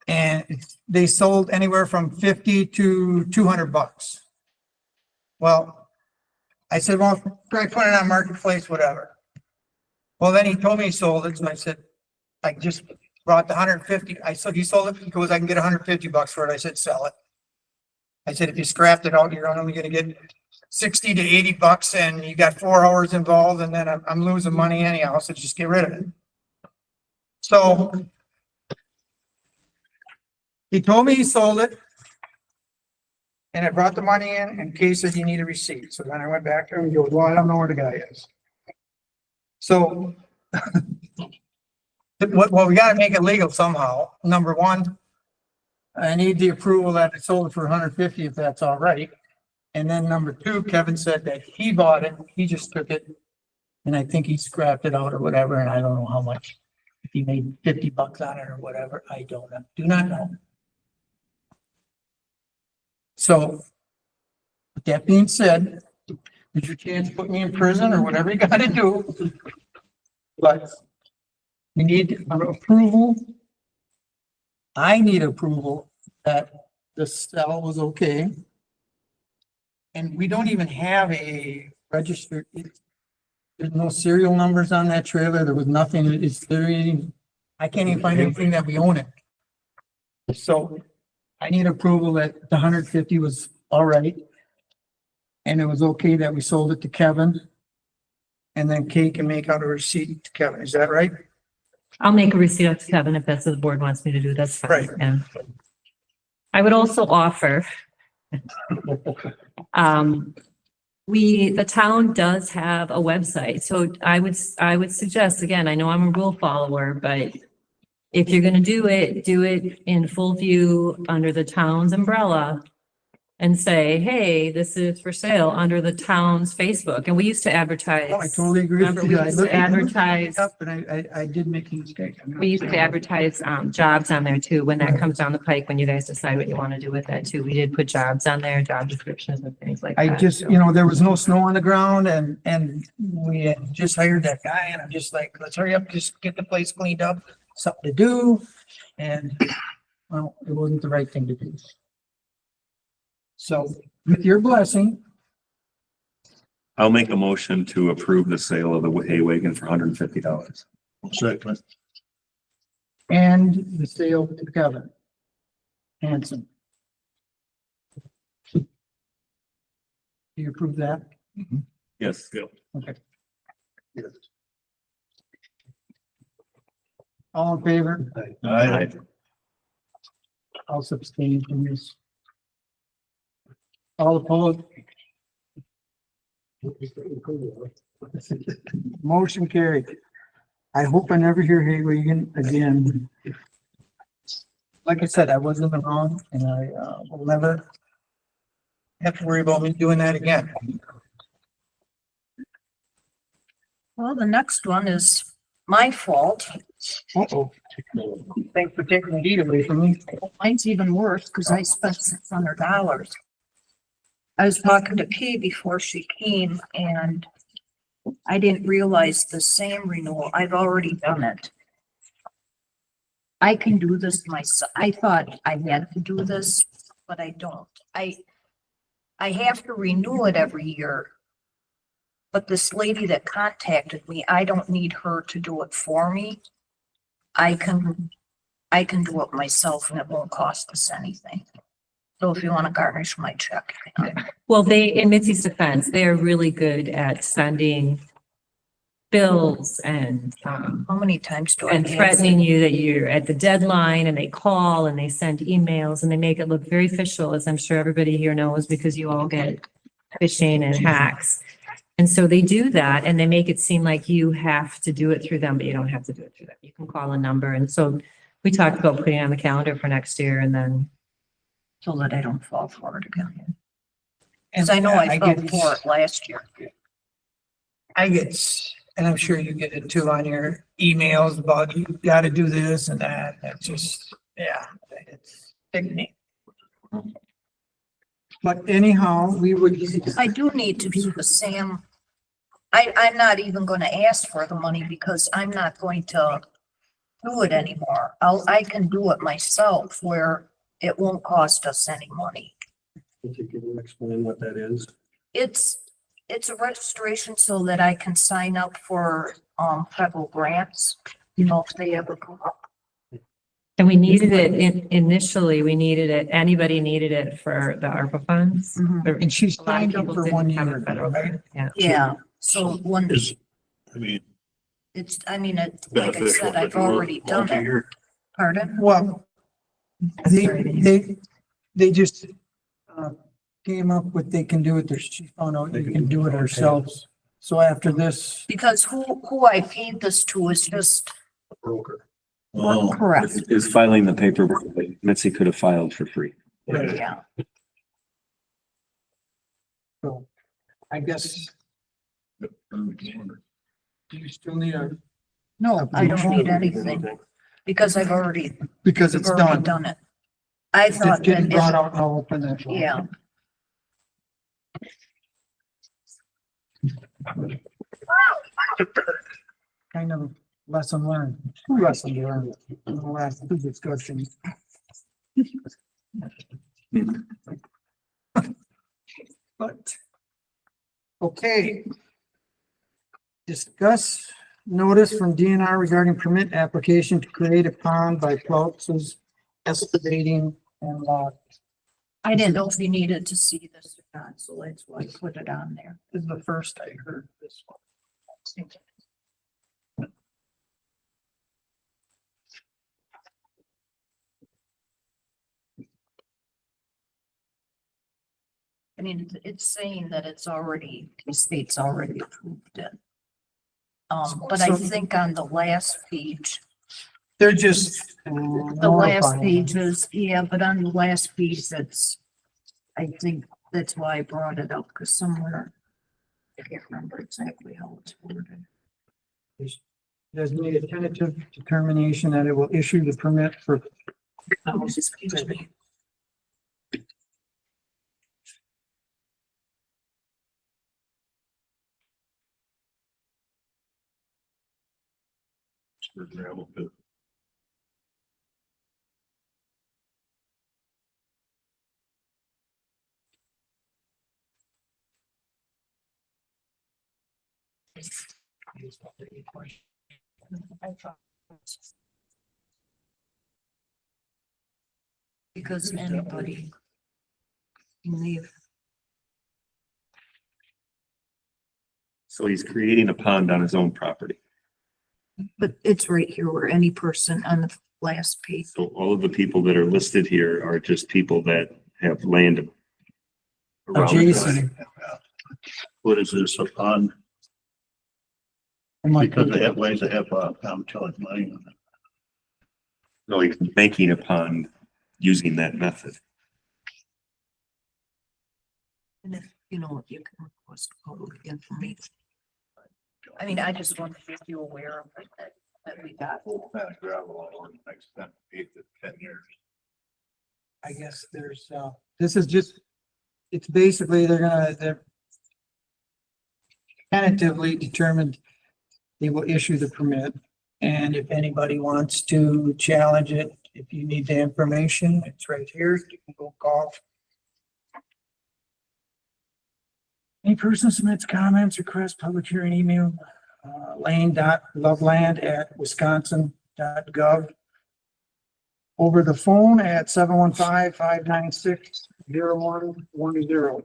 and they sold anywhere from 50 to $200. Well, I said, well, try putting it on Marketplace, whatever. Well, then he told me he sold it. So I said, I just brought the 150. I said, he sold it because I can get $150 for it. I said, sell it. I said, if you scrapped it out, you're only going to get 60 to $80 and you got 4 hours involved and then I'm losing money anyhow. So just get rid of it. So he told me he sold it. And I brought the money in case that you need a receipt. So then I went back to him and he goes, well, I don't know where the guy is. So well, we got to make it legal somehow. Number one, I need the approval that it sold it for 150 if that's all right. And then number two, Kevin said that he bought it. He just took it. And I think he scrapped it out or whatever. And I don't know how much. If he made $50 on it or whatever, I don't know. Do not know. So with that being said, there's your chance to put me in prison or whatever you got to do. But we need approval. I need approval that the sale was okay. And we don't even have a registered, there's no serial numbers on that trailer. There was nothing. It's literally, I can't even find anything that we own it. So I need approval that the 150 was all right. And it was okay that we sold it to Kevin. And then Kate can make out a receipt to Kevin. Is that right? I'll make a receipt up to Kevin if that's what the board wants me to do. That's fine. Right. Yeah. I would also offer, the town does have a website. So I would suggest, again, I know I'm a rule follower, but if you're going to do it in full view under the town's umbrella and say, hey, this is for sale under the town's Facebook. And we used to advertise. Oh, I totally agree. Remember, we used to advertise. And I did make a mistake. We used to advertise jobs on there too, when that comes down the pike, when you guys decide what you want to do with that too. We did put jobs on there, job descriptions and things like that. I just, so. you know, there was no snow on the ground and we had just hired that guy and I'm just like, let's hurry up, just get the place cleaned up, something to do. And well, it wasn't the right thing to do. So with your blessing, I'll make a motion to approve the sale of the hay wagon for $150. Second. and the sale to Kevin Hanson. Do you approve that? Yes. Okay. All in favor? Aye. I'll abstain from this. All opposed? Motion carried. I hope I never hear Haywagon again. Like I said, I was in the wrong and I will never have to worry about me doing that again. Well, the next one is my fault. Uh-oh. Thanks for taking the heat away from me. Mine's even worse because I spent $600. I was talking to Kay before she came and I didn't realize the same renewal. I've already done it. I can do this myself. I thought I had to do this, but I don't. I have to renew it every year. But this lady that contacted me, I don't need her to do it for me. I can do it myself and it won't cost us anything. So if you want to garnish my check. Well, in Mitzi's defense, they're really good at sending bills and, How many times do I? and threatening you that you're at the deadline, and they call and they send emails and they make it look very official, as I'm sure everybody here knows, because you all get phishing and hacks. And so they do that and they make it seem like you have to do it through them, but you don't have to do it through them. You can call a number. And so we talked about putting it on the calendar for next year and then. So that I don't fall for it again. Cause I know I fell for it last year. I get, and I'm sure you get it too on your emails about you gotta do this and that. That's just, yeah, it's sickening. But anyhow, we would. I do need to do the Sam I'm not even gonna ask for the money because I'm not going to do it anymore. I can do it myself where it won't cost us any money. If you can explain what that is. It's a registration so that I can sign up for, federal grants, you know, if they ever come up. And we needed it initially, anybody needed it for the ARPA funds. Mhm. And she's A lot of signed up people for didn't 1 have a year, federal right? grant, yeah. Yeah, so one, Is, I mean, like I beneficial. said, I've but already done it. multi-year. Pardon? Well, they just, came up with, they can do it, she found out you can do it ourselves. So after this, Because who I paid this to is just Broker. Oh, correct. Is filing the paperwork that Mitzi could have filed for free. Yeah. so I guess, do you still need No, I don't need anything because I've already because it's done. done it. I It's thought getting brought that, out and I'll open that. yeah, Kind of lesson learned, two lessons learned in the last two discussions. But, okay. Discuss notice from DNR regarding permit application to create a pond by Ploutz's excavating and lot. I didn't know if you needed to see this or not, so that's why I put it on there. This is the first I heard this one. I mean, it's saying that it's already, the state's already approved it. But I think on the last page, They're just. the last pages, yeah, but on the last page, I think that's why I brought it up, because somewhere, I can't remember exactly how it's worded. There's made a tentative determination that it will issue the permit for. Excuse me. For gravel pit. Because anybody can leave. So he's creating a pond on his own property. But it's right here where any person on the last page. So all of the people that are listed here are just people that have land around the Adjacent. What is this, a pond? Because they have ways to have, utility money on it. No, he's making a pond using that method. And if, you know, you can request public information. I mean, I just want to make you aware of it, that we got. Gravel over the next 8 to 10 years. I guess there's, this is just, it's basically, they're tentatively determined they will issue the permit. And if anybody wants to challenge it, if you need the information, it's right here. You can go call. Any person submits comments, requests, public hearing email, lane.loveland@wisconsin.gov. Over the phone at 715-596-0110.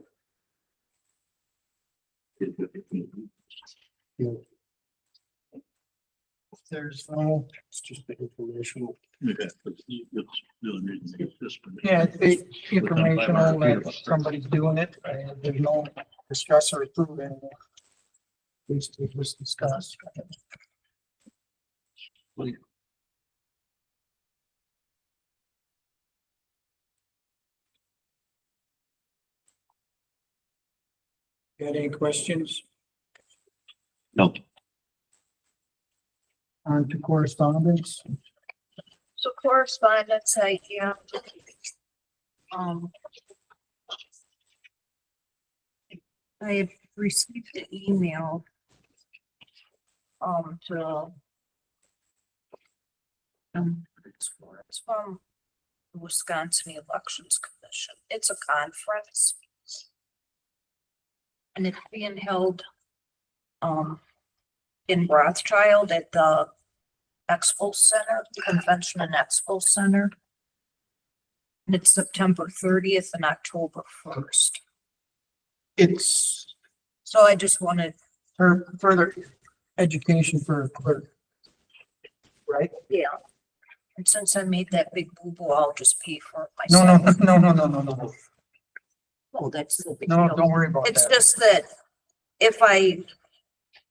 There's no, It's just the informational. Yeah, that's the only reason to get this permit. yeah, it's informational that somebody's doing it, and there's no discuss or approve anymore. It was discussed. Got any questions No, on to correspondence? So correspondence, yeah. I have received an email to it's from the Wisconsin Elections Commission. It's a conference. And it's being held in Rothschild at the Expo Center, Convention and Expo Center. And it's September 30th and October 1st. It's So I just wanted, for further education for a clerk. Right? yeah. And since I made that big boo-boo, I'll just pay for it No, myself. no. Oh, that's no big No, deal. don't worry about It's that. just that if I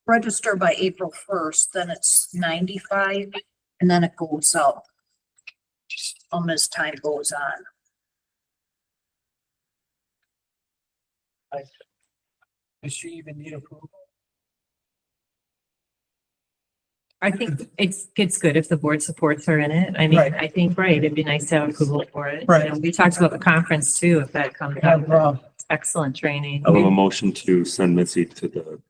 register by April 1st, then it's 95 and then it goes up as time goes on. Does she even need approval? I think it's good if the board supports her in it. I mean, Right. I think, right, it'd be nice to have approval for it. Right. You know, we talked about the conference too, if that comes Have, up. Excellent training. I will have a motion to send Mitzi to the,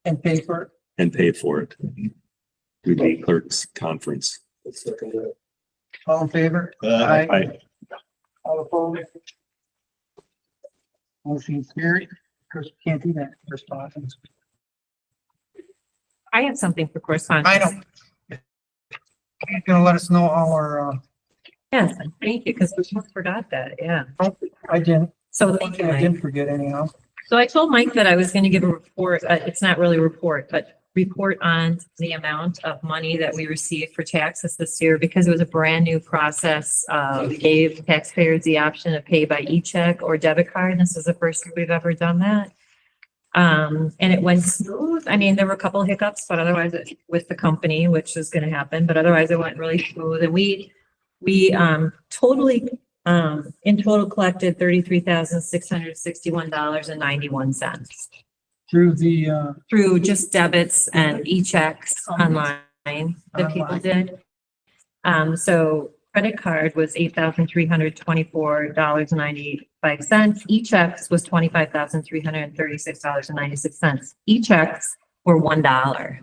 and pay for it. and pay for it. To the clerk's conference. All in favor? I, All opposed? Motion carried. Of course, we can't do that correspondence. I have something for correspondence. I know. You're gonna let us know our, Yes, thank you, because we just forgot that, yeah. I didn't, So thank you, I Mike. didn't forget anyhow. So I told Mike that I was gonna give a report, it's not really a report, but report on the amount of money that we received for taxes this year, because it was a brand new process. We gave taxpayers the option to pay by e-check or debit card. This is the first year we've ever done that. And it went smooth. I mean, there were a couple of hiccups, but otherwise with the company, which is gonna happen, but otherwise it went really smooth. And we totally, in total collected $33,661.91 through just debits and e-checks online that people did. So credit card was $8,324.95. E-checks was $25,336.96. E-checks were $1,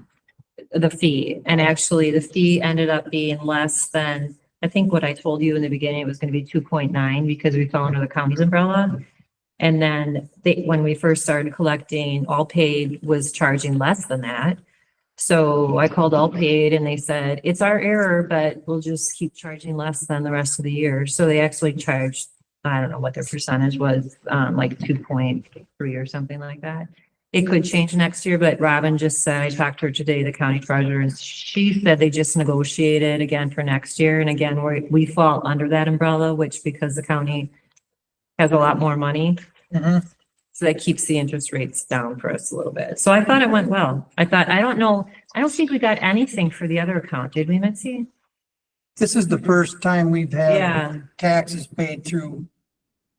the fee. And actually the fee ended up being less than, I think what I told you in the beginning, it was going to be 2.9 because we fell under the county's umbrella. And then when we first started collecting, All Paid was charging less than that. So I called All Paid and they said, it's our error, but we'll just keep charging less than the rest of the year. So they actually charged, I don't know what their percentage was, like 2.3 or something like that. It could change next year, but Robin just said, I talked to her today, the county treasurer, and she said they just negotiated again for next year. And again, we fall under that umbrella, which because the county has a lot more money. Mhm. So that keeps the interest rates down for us a little bit. So I thought it went well. I don't think we got anything for the other account. Did we, Mitzi? This is the first time we've had Yeah. taxes paid through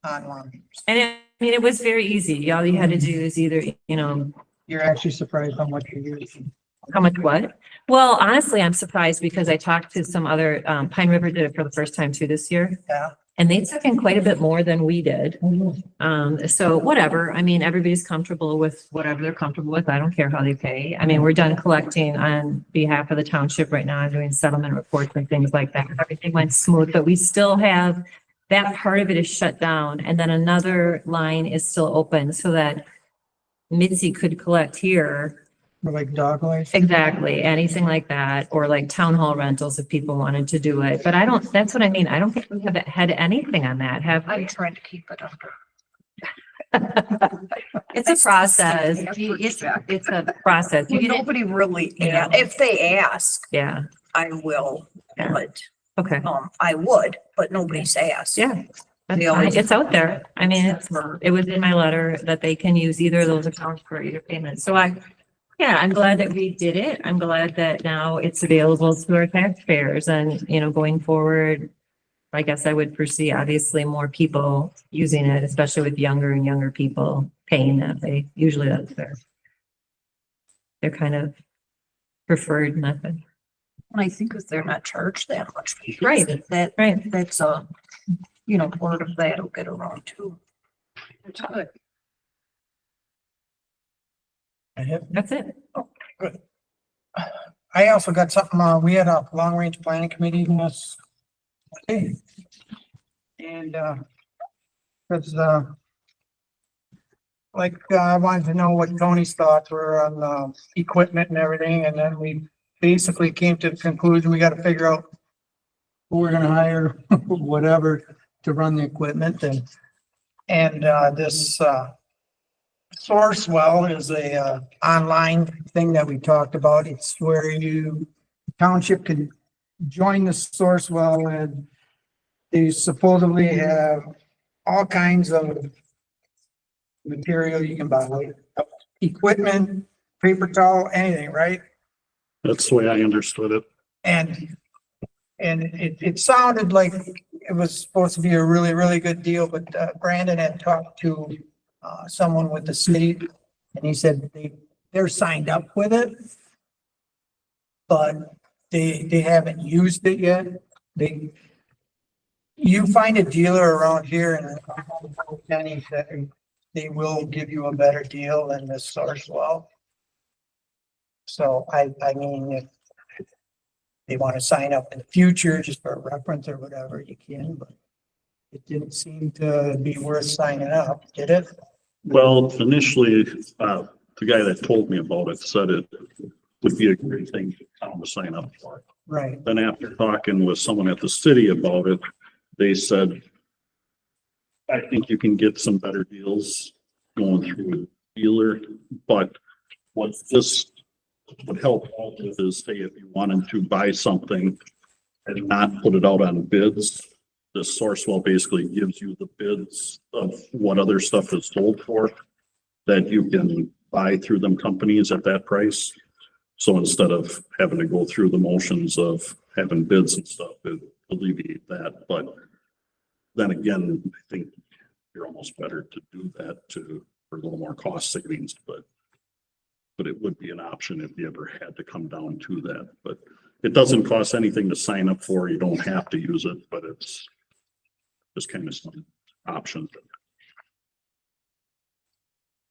online. And I mean, it was very easy. All you had to do is either, You're actually surprised how much you use. how much what? Well, honestly, I'm surprised because I talked to some other, Pine River did it for the first time too this year. Yeah. And they took in quite a bit more than we did. So whatever, I mean, everybody's comfortable with whatever they're comfortable with. I don't care how they pay. I mean, we're done collecting on behalf of the township right now. I'm doing settlement reports and things like that. Everything went smooth, but we still have, that part of it is shut down. And then another line is still open so that Mitzi could collect here. For like dog life. Exactly, anything like that, or like town hall rentals if people wanted to do it. But that's what I mean. I don't think we have had anything on that, have I'm we? trying to keep it under. It's a process. It's a process. You get it. Nobody really, Yeah. if they ask, Yeah, I will, Yeah. but, okay, I would, but nobody's asked. yeah. That's They fine. always- It's out there. I mean, it was in my letter that they can use either of those accounts for either payment. So yeah, I'm glad that we did it. I'm glad that now it's available to our taxpayers and, going forward, I guess I would foresee obviously more people using it, especially with younger and younger people paying that. Usually that's their kind of preferred method. And I think if they're not charged that much. Right. Right. That's word of that'll get around too. It's good. I have, That's it. good. I also got something, we had a long range planning committee last. Hey. And, cause, like, I wanted to know what Tony's thoughts were on, equipment and everything, and then we basically came to the conclusion, we gotta figure out who we're gonna hire, whatever, to run the equipment and this, Sourcewell is a, online thing that we talked about. It's where township can join the Sourcewell and they supposedly have all kinds of material you can buy, like equipment, paper towel, anything, right? That's the way I understood it. And it sounded like it was supposed to be a really, really good deal, but Brandon had talked to someone with the city and he said they're signed up with it, but they haven't used it yet. You find a dealer around here and Kenny said they will give you a better deal than the Sourcewell. So I mean, if they want to sign up in the future, just for a reference or whatever, you can, but it didn't seem to be worth signing up, did it? Well, initially, the guy that told me about it said it would be a great thing for town to sign up for. Right. Then after talking with someone at the city about it, they said, I think you can get some better deals going through a dealer, but what this would help out with is, say, if you wanted to buy something and not put it out on bids, the Sourcewell basically gives you the bids of what other stuff is sold for that you can buy through them companies at that price. So instead of having to go through the motions of having bids and stuff, it alleviate that. But then again, I think you're almost better to do that for a little more cost savings, but it would be an option if you ever had to come down to that. But it doesn't cost anything to sign up for. You don't have to use it, but it's just kind of some option.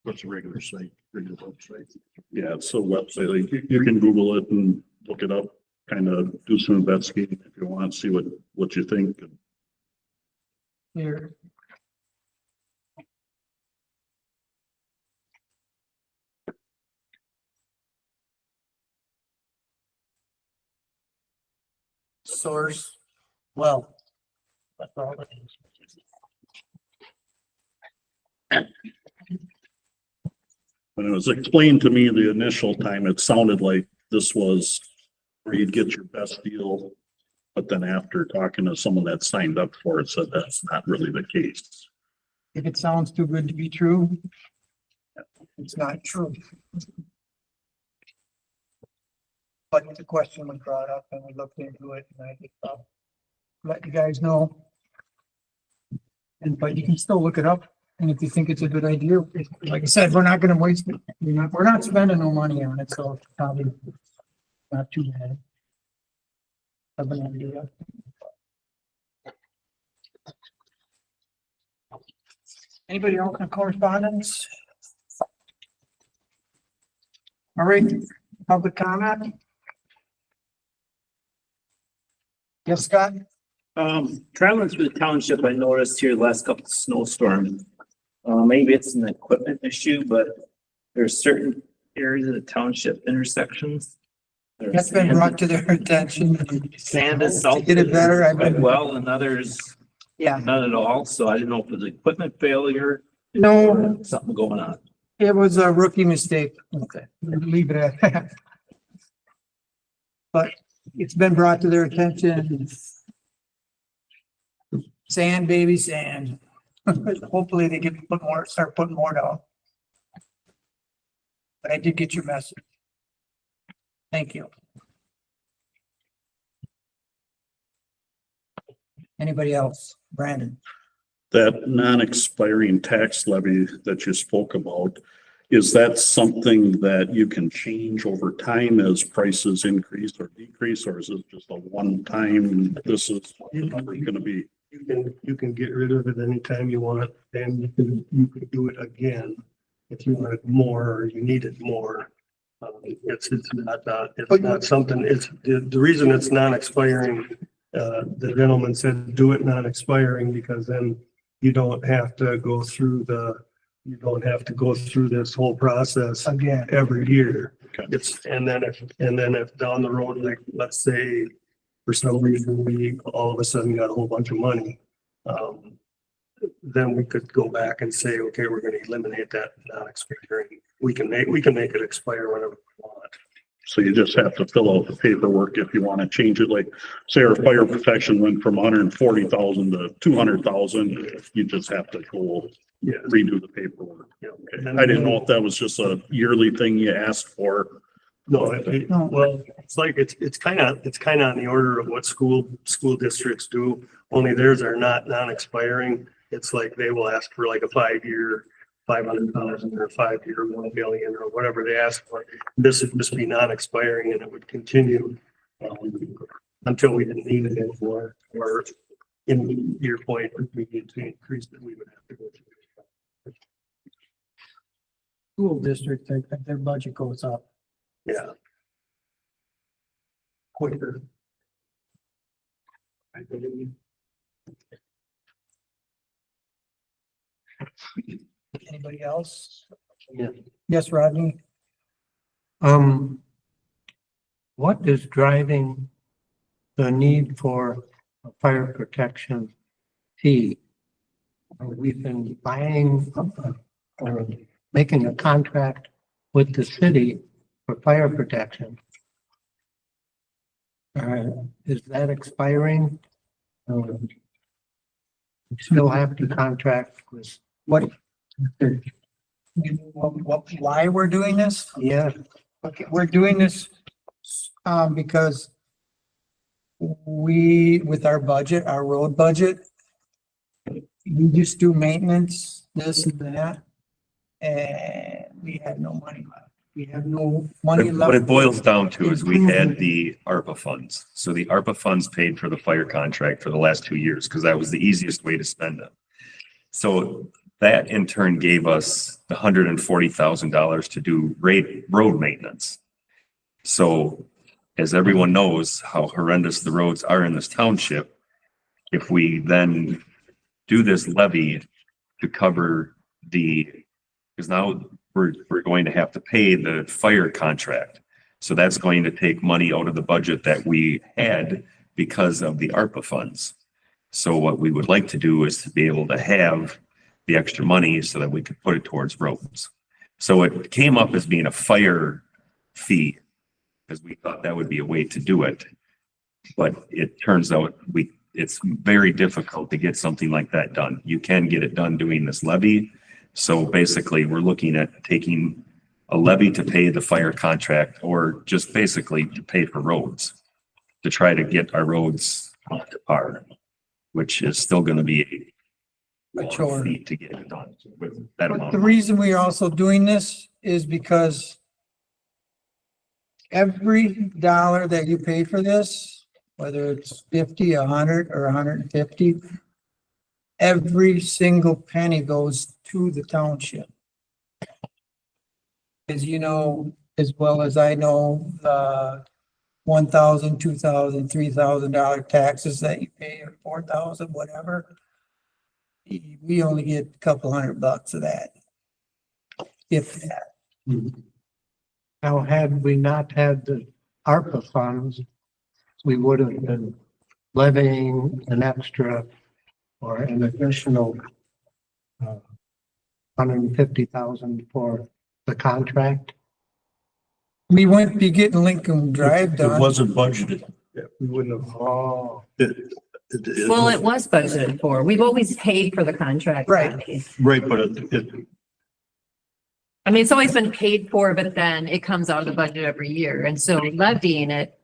What's a regular site, regular website? Yeah, it's a website. Like you can Google it and look it up, kind of do some investigating if you want, see what you think. Here. Source, well, that's all it is. When it was explained to me the initial time, it sounded like this was where you'd get your best deal. But then after talking to someone that signed up for it, said that's not really the case. If it sounds too good to be true, it's not true. But the question was brought up and we looked into it and I just thought, let you guys know. But you can still look it up. And if you think it's a good idea, like I said, we're not gonna waste it. We're not spending no money on it, so it's probably not too bad. Have an idea. Anybody else in correspondence? All right, public comment? Yes, Scott? Traveling through the township, I noticed here the last couple of snowstorms. Maybe it's an equipment issue, but there's certain areas of the township intersections. That's been brought to their attention. Sand is salted. Get it better, I bet. Well, and others, Yeah, not at all. So I didn't know if it was equipment failure no, or something going on. it was a rookie mistake. Okay, leave it at that. But it's been brought to their attention. Sand, baby, sand. Hopefully they get start putting more down. But I did get your message. Thank you. Anybody else? Brandon? That non-expiring tax levy that you spoke about, is that something that you can change over time as prices increase or decrease, or is it just a one-time, this is what the number's gonna be? You can get rid of it anytime you want, and you can do it again if you want it more or you need it more. It's not something, it's, the reason it's non-expiring, the gentleman said, do it non-expiring because then you don't have to go through this whole process Again, every year. Okay. It's, and then if down the road, like, let's say, for some reason, we all of a sudden got a whole bunch of money, then we could go back and say, okay, we're gonna eliminate that non-expiring. We can make it expire whenever we want. So you just have to fill out the paperwork if you want to change it, like say our fire protection went from 140,000 to 200,000, you just have to go Yeah. redo the paperwork. Yeah. Okay. I didn't know if that was just a yearly thing you asked for. No, well, it's like, it's kind of on the order of what school districts do, only theirs are not non-expiring. It's like they will ask for like a 5-year, 500,000 or a 5-year, 1 billion or whatever they ask for. This would just be non-expiring and it would continue until we didn't need it anymore. Or in your point, if we need to increase it, we would have to go through. school district, their budget goes up Yeah. quicker. Anybody else? Yeah. Yes, Rodney? What is driving the need for a fire protection fee? We've been buying or making a contract with the city for fire protection. Is that expiring? We still have to contract with, What? Why we're doing this? yeah, Okay, we're doing this, because we, with our budget, our road budget, we just do maintenance, this and that, and we have no money left. We have no money left. What it boils down to is we had the ARPA funds. So the ARPA funds paid for the fire contract for the last 2 years because that was the easiest way to spend them. So that in turn gave us the $140,000 to do road maintenance. So as everyone knows how horrendous the roads are in this township, if we then do this levy to cover because now we're going to have to pay the fire contract. So that's going to take money out of the budget that we had because of the ARPA funds. So what we would like to do is to be able to have the extra money so that we could put it towards roads. So it came up as being a fire fee because we thought that would be a way to do it. But it turns out it's very difficult to get something like that done. You can get it done doing this levy. So basically we're looking at taking a levy to pay the fire contract or just basically to pay for roads to try to get our roads up to par, which is still going to be a Sure. fee to get it done with that But amount. the of money. reason we are also doing this is because every dollar that you pay for this, whether it's 50, 100 or 150, every single penny goes to the township. As you know, as well as I know, the $1,000, $2,000, $3,000 taxes that you pay or $4,000, whatever. We only get a couple $100 of that. If that. now had we not had the ARPA funds, we would have been levying an extra or an additional 150,000 for the contract. We wouldn't be getting Lincoln Drive It done. wasn't budgeted. Yeah, we wouldn't have. Oh, Well, it was budgeted for. We've always paid for the contract. Right. Right, but it I mean, it's always been paid for, but then it comes out of the budget every year. And so levying it,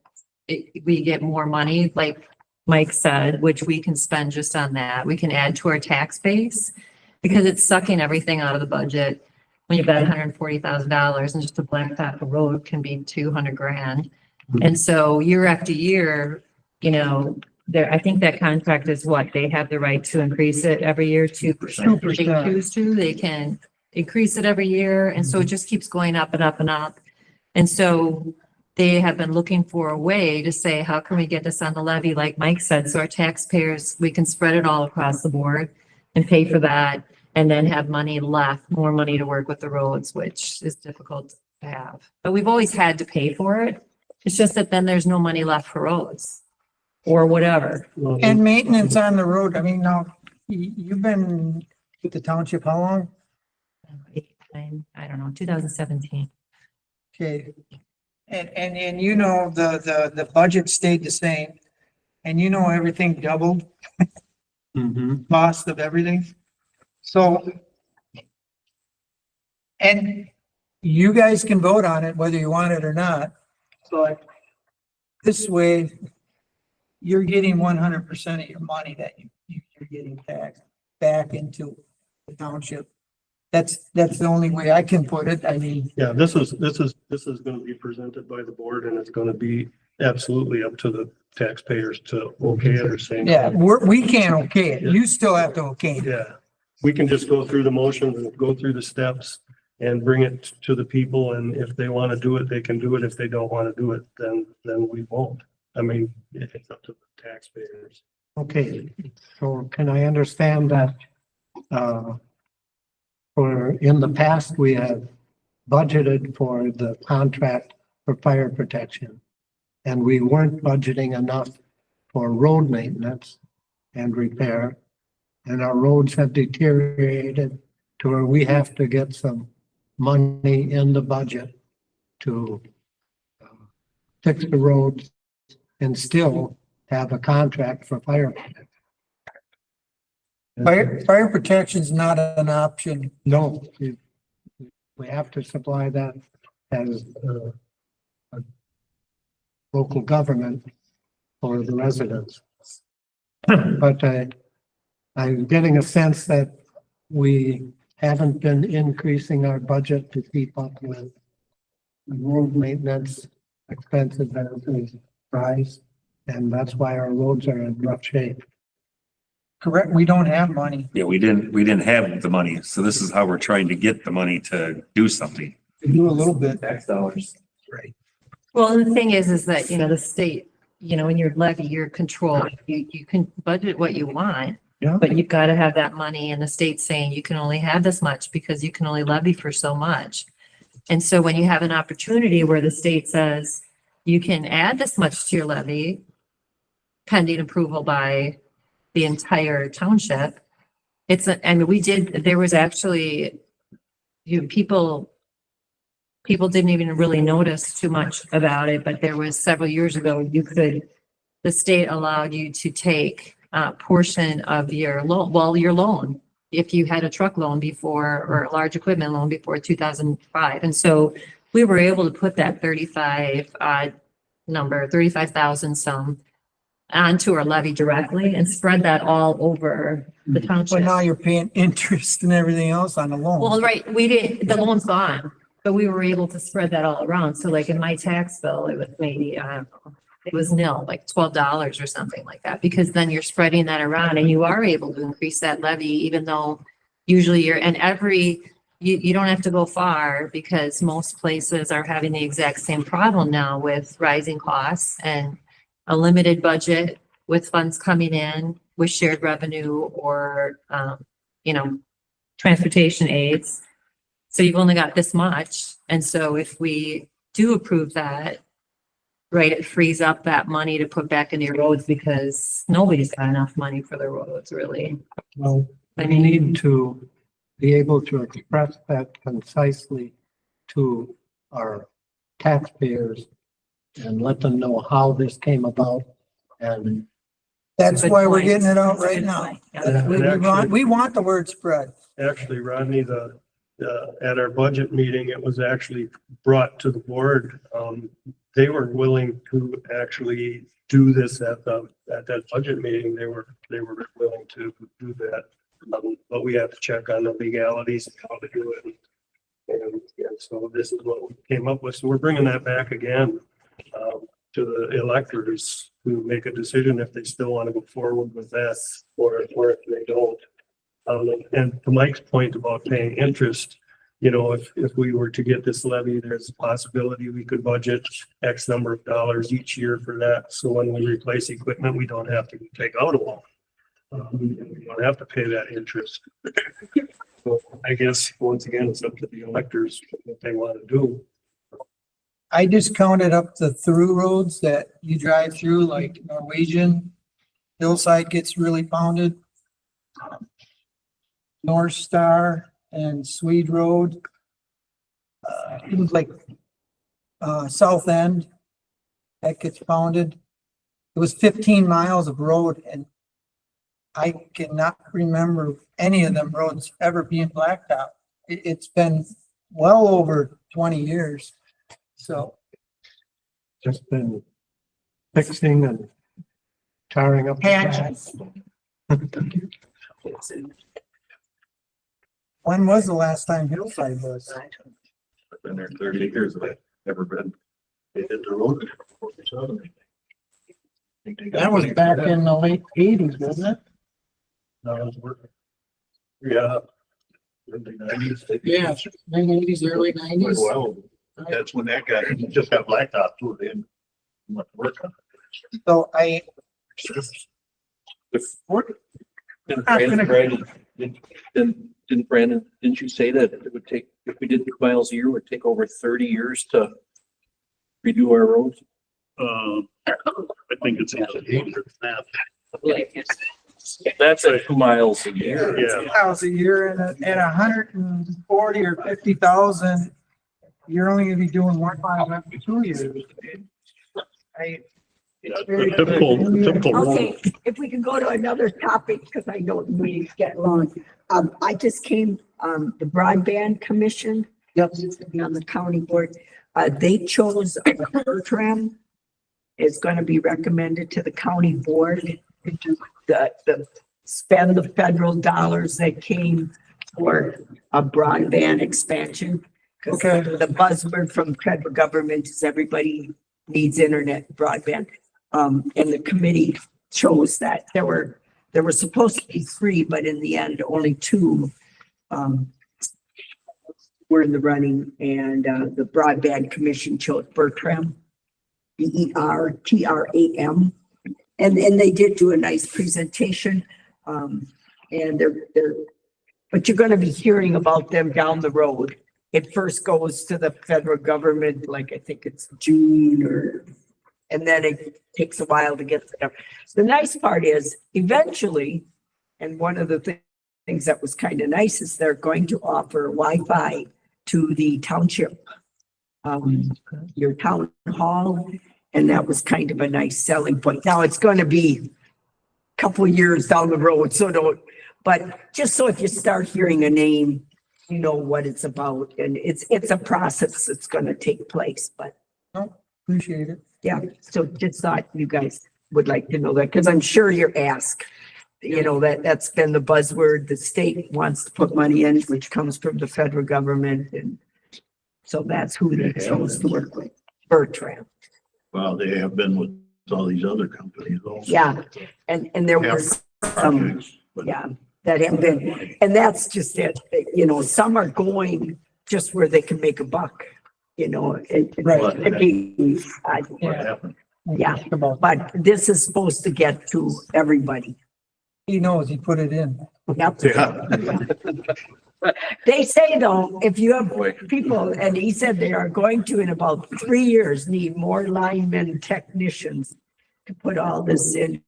we get more money, like Mike said, which we can spend just on that. We can add to our tax base because it's sucking everything out of the budget. When you've got $140,000 and just a blacktop road can be 200 grand. And so year after year, you know, I think that contract is what, they have the right to increase it every year, 2%. If they choose to, they can increase it every year. And so it just keeps going up and up and up. And so they have been looking for a way to say, how can we get this on the levy, like Mike said, so our taxpayers, we can spread it all across the board and pay for that, and then have money left, more money to work with the roads, which is difficult to have. But we've always had to pay for it. It's just that then there's no money left for roads or whatever. And maintenance on the road, I mean, now, you've been with the township how long? I don't know, 2017. Okay. And you know, the budget stayed the same, and you know, everything doubled, cost of everything. So, and you guys can vote on it whether you want it or not, but this way, you're getting 100% of your money that you're getting taxed back into the township. That's the only way I can put it. I mean, Yeah, this is gonna be presented by the board, and it's gonna be absolutely up to the taxpayers to okay it or say. no. yeah, we can't okay it. You still have to okay it. Yeah, we can just go through the motions and go through the steps and bring it to the people, and if they want to do it, they can do it. If they don't want to do it, then we won't. I mean, it's up to the taxpayers. Okay, so can I understand that, for, in the past, we have budgeted for the contract for fire protection, and we weren't budgeting enough for road maintenance and repair, and our roads have deteriorated to where we have to get some money in the budget to fix the roads and still have a contract for fire protection. Fire protection's not an option. No, we have to supply that as a local government for the residents. But I'm getting a sense that we haven't been increasing our budget to keep up with road maintenance expenses as they rise, and that's why our roads are in rough shape. Correct, we don't have money. Yeah, we didn't have the money. So this is how we're trying to get the money to do something. We do a little bit. Tax dollars. Right. Well, the thing is that, you know, the state, you know, in your levy, your control, you can budget what you want. Yeah. But you've got to have that money, and the state's saying you can only have this much because you can only levy for so much. And so when you have an opportunity where the state says you can add this much to your levy pending approval by the entire township, there was actually, people didn't even really notice too much about it, but there was several years ago, the state allowed you to take a portion of your loan, if you had a truck loan before or a large equipment loan before 2005. And so we were able to put that 35,000 some onto our levy directly and spread that all over the But township. now you're paying interest and everything else on the loan. Well, right, the loan's gone, but we were able to spread that all around. So like in my tax bill, it was maybe, I don't know, it was nil, like $12 or something like that, because then you're spreading that around and you are able to increase that levy, even though usually you don't have to go far, because most places are having the exact same problem now with rising costs and a limited budget with funds coming in with shared revenue or, transportation aids. So you've only got this much. And so if we do approve that, right, it frees up that money to put back into your roads, because nobody's got enough money for the roads, really. Well, we need to be able to express that concisely to our taxpayers and let them know how this came about. And That's Good why we're point. getting it out That's a right good now. point. Yeah. We want the word spread. Actually, Rodney, at our budget meeting, it was actually brought to the board. They were willing to actually do this at that budget meeting. They were willing to do that. But we have to check on the legalities of how to do it. And so this is what we came up with. So we're bringing that back again to the electors to make a decision if they still want to go forward with that or if they don't. And to Mike's point about paying interest, you know, if we were to get this levy, there's a possibility we could budget X number of dollars each year for that. So when we replace equipment, we don't have to take out a loan. We don't have to pay that interest. So I guess, once again, it's up to the electors what they want to do. I just counted up the through roads that you drive through, like Norwegian, Hillside gets really pounded. North Star and Swede Road. It was like, South End, that gets pounded. It was 15 miles of road and I cannot remember any of them roads ever being blacktop. It's been well over 20 years. So Just been fixing and tarring up. the Patches. tracks. when was the last time Hillside was? I've been there 30 years, but I've never been. They did the road. That was back in the late 80s, wasn't it? No, I was working. Yeah. Early 90s. Yeah, late 80s, early 90s. Well, that's when that guy, he just got blacktop too, then. Went to work on it. So I, Didn't you say that it would take, if we did 2 miles a year, it would take over 30 years to redo our roads? I think it's actually That's at 2 miles a year. Yeah. miles a year and at 140 or 50,000, you're only gonna be doing 1 mile every 2 years. It's very- Typical road. Okay, if we can go to another topic, because I know the meetings get long. I just came, the broadband commission. Yep. On the county board, they chose Bertram is going to be recommended to the county board. The spend the federal dollars that came for a broadband expansion. 'Cause Okay. The buzzword from federal government is everybody needs internet broadband. And the committee chose that there were supposed to be 3, but in the end, only 2 were in the running, and the broadband commission chose Bertram, Bertram, and they did do a nice presentation. And but you're going to be hearing about them down the road. It first goes to the federal government, like I think it's June and then it takes a while to get there. The nice part is eventually, and one of the things that was kind of nice is they're going to offer Wi-Fi to the township, your town hall. And that was kind of a nice selling point. Now it's going to be a couple of years down the road. So but just so if you start hearing a name, you know what it's about. And it's a process that's going to take place, but. Appreciate it. Yeah, so just thought you guys would like to know that, because I'm sure you're asked, you know, that's been the buzzword. The state wants to put money in, which comes from the federal government. And so that's who they chose to work with, Bertram. Well, they have been with all these other companies also. Yeah, and there Yeah. was some, Projects, but- yeah, that have been, and that's just it. You know, some are going just where they can make a buck, you know. Right. What happened? Yeah. About, But this is supposed to get to everybody. he knows, he put it in. Yep. Yeah. They say though, if you have people, and he said they are going to, in about 3 years, need more linemen, technicians to put all this in.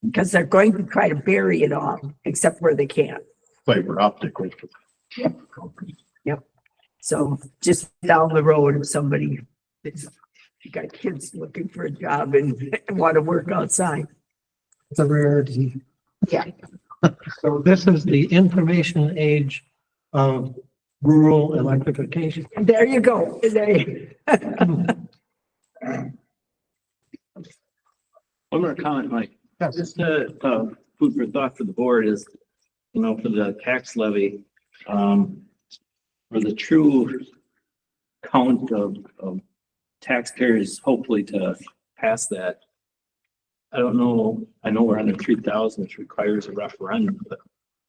Because they're going to try to bury it all, except where they can. Fiber optic. Yep. So just down the road, if somebody, if you got kids looking for a job and want to work outside. It's a rarity. Yeah. So this is the information age of rural electrification. There you go. One more comment, Mike. Yes. Just food for thought for the board is, you know, for the tax levy, for the true count of taxpayers, hopefully to pass that. I don't know, I know we're under 3,000, which requires a referendum, but,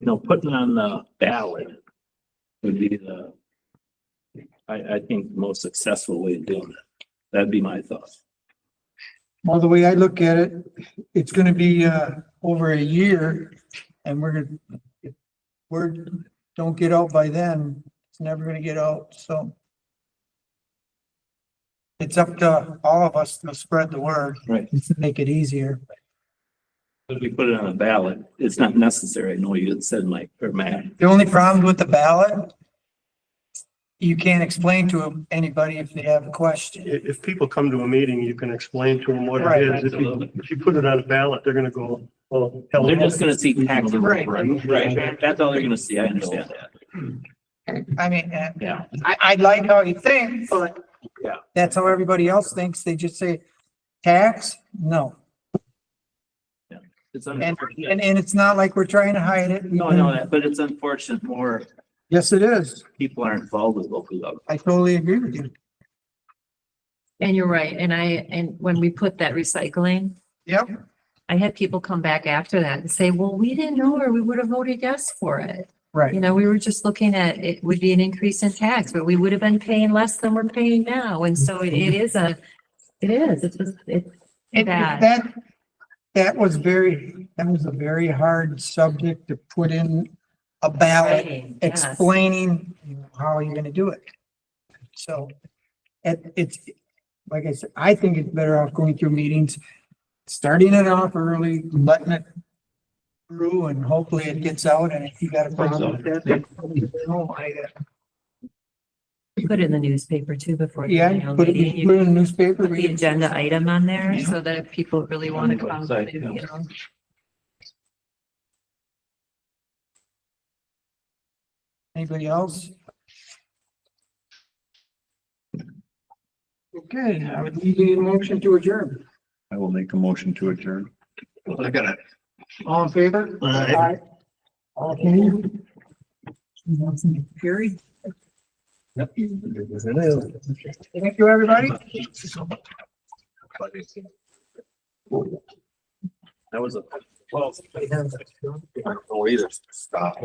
you know, putting on the ballot would be I think the most successful way of doing it. That'd be my thought. Well, the way I look at it, it's gonna be, over a year and if word don't get out by then, it's never gonna get out, so. It's up to all of us to spread the word. Right. To make it easier. If we put it on a ballot, it's not necessary. I know you had said, Mike, or Matt. The only problem with the ballot, you can't explain to anybody if they have a question. If people come to a meeting, you can explain to them what Right. it is. If you put it on a ballot, they're gonna go, oh, hell. They're just gonna see taxes. Right. Right. That's all they're gonna see. I understand that. I mean, Yeah. I like how you think, but Yeah. that's how everybody else thinks. They just say tax, no. It's And, unfortunate. and it's not like we're trying to hide it. No, I know that, but it's unfortunate more Yes, it is. people are involved with local government. I totally agree with you. And you're right. And when we put that recycling, Yep. I had people come back after that and say, well, we didn't know, or we would have voted yes for it. Right. You know, we were just looking at, it would be an increase in tax, but we would have been paying less than we're paying now. And so it is, it's just, it's And bad. that was a very hard subject to put in a ballot Explaining, yes. explaining how you're gonna do it. So it's, like I said, I think it's better off going through meetings, starting it off early, letting it through, and hopefully it gets out, and if you got a problem with that, then, Put it in the newspaper too before. the yeah, annual put it meeting. You in the newspaper. put the agenda item on there so that if people really want to come, Website, you yeah. know. Anybody else? Okay, I would need a motion to adjourn. I will make a motion to adjourn. I got it. All in favor? Aye. All opposed? Carried. Thank you, everybody. That was a. Well, either stop.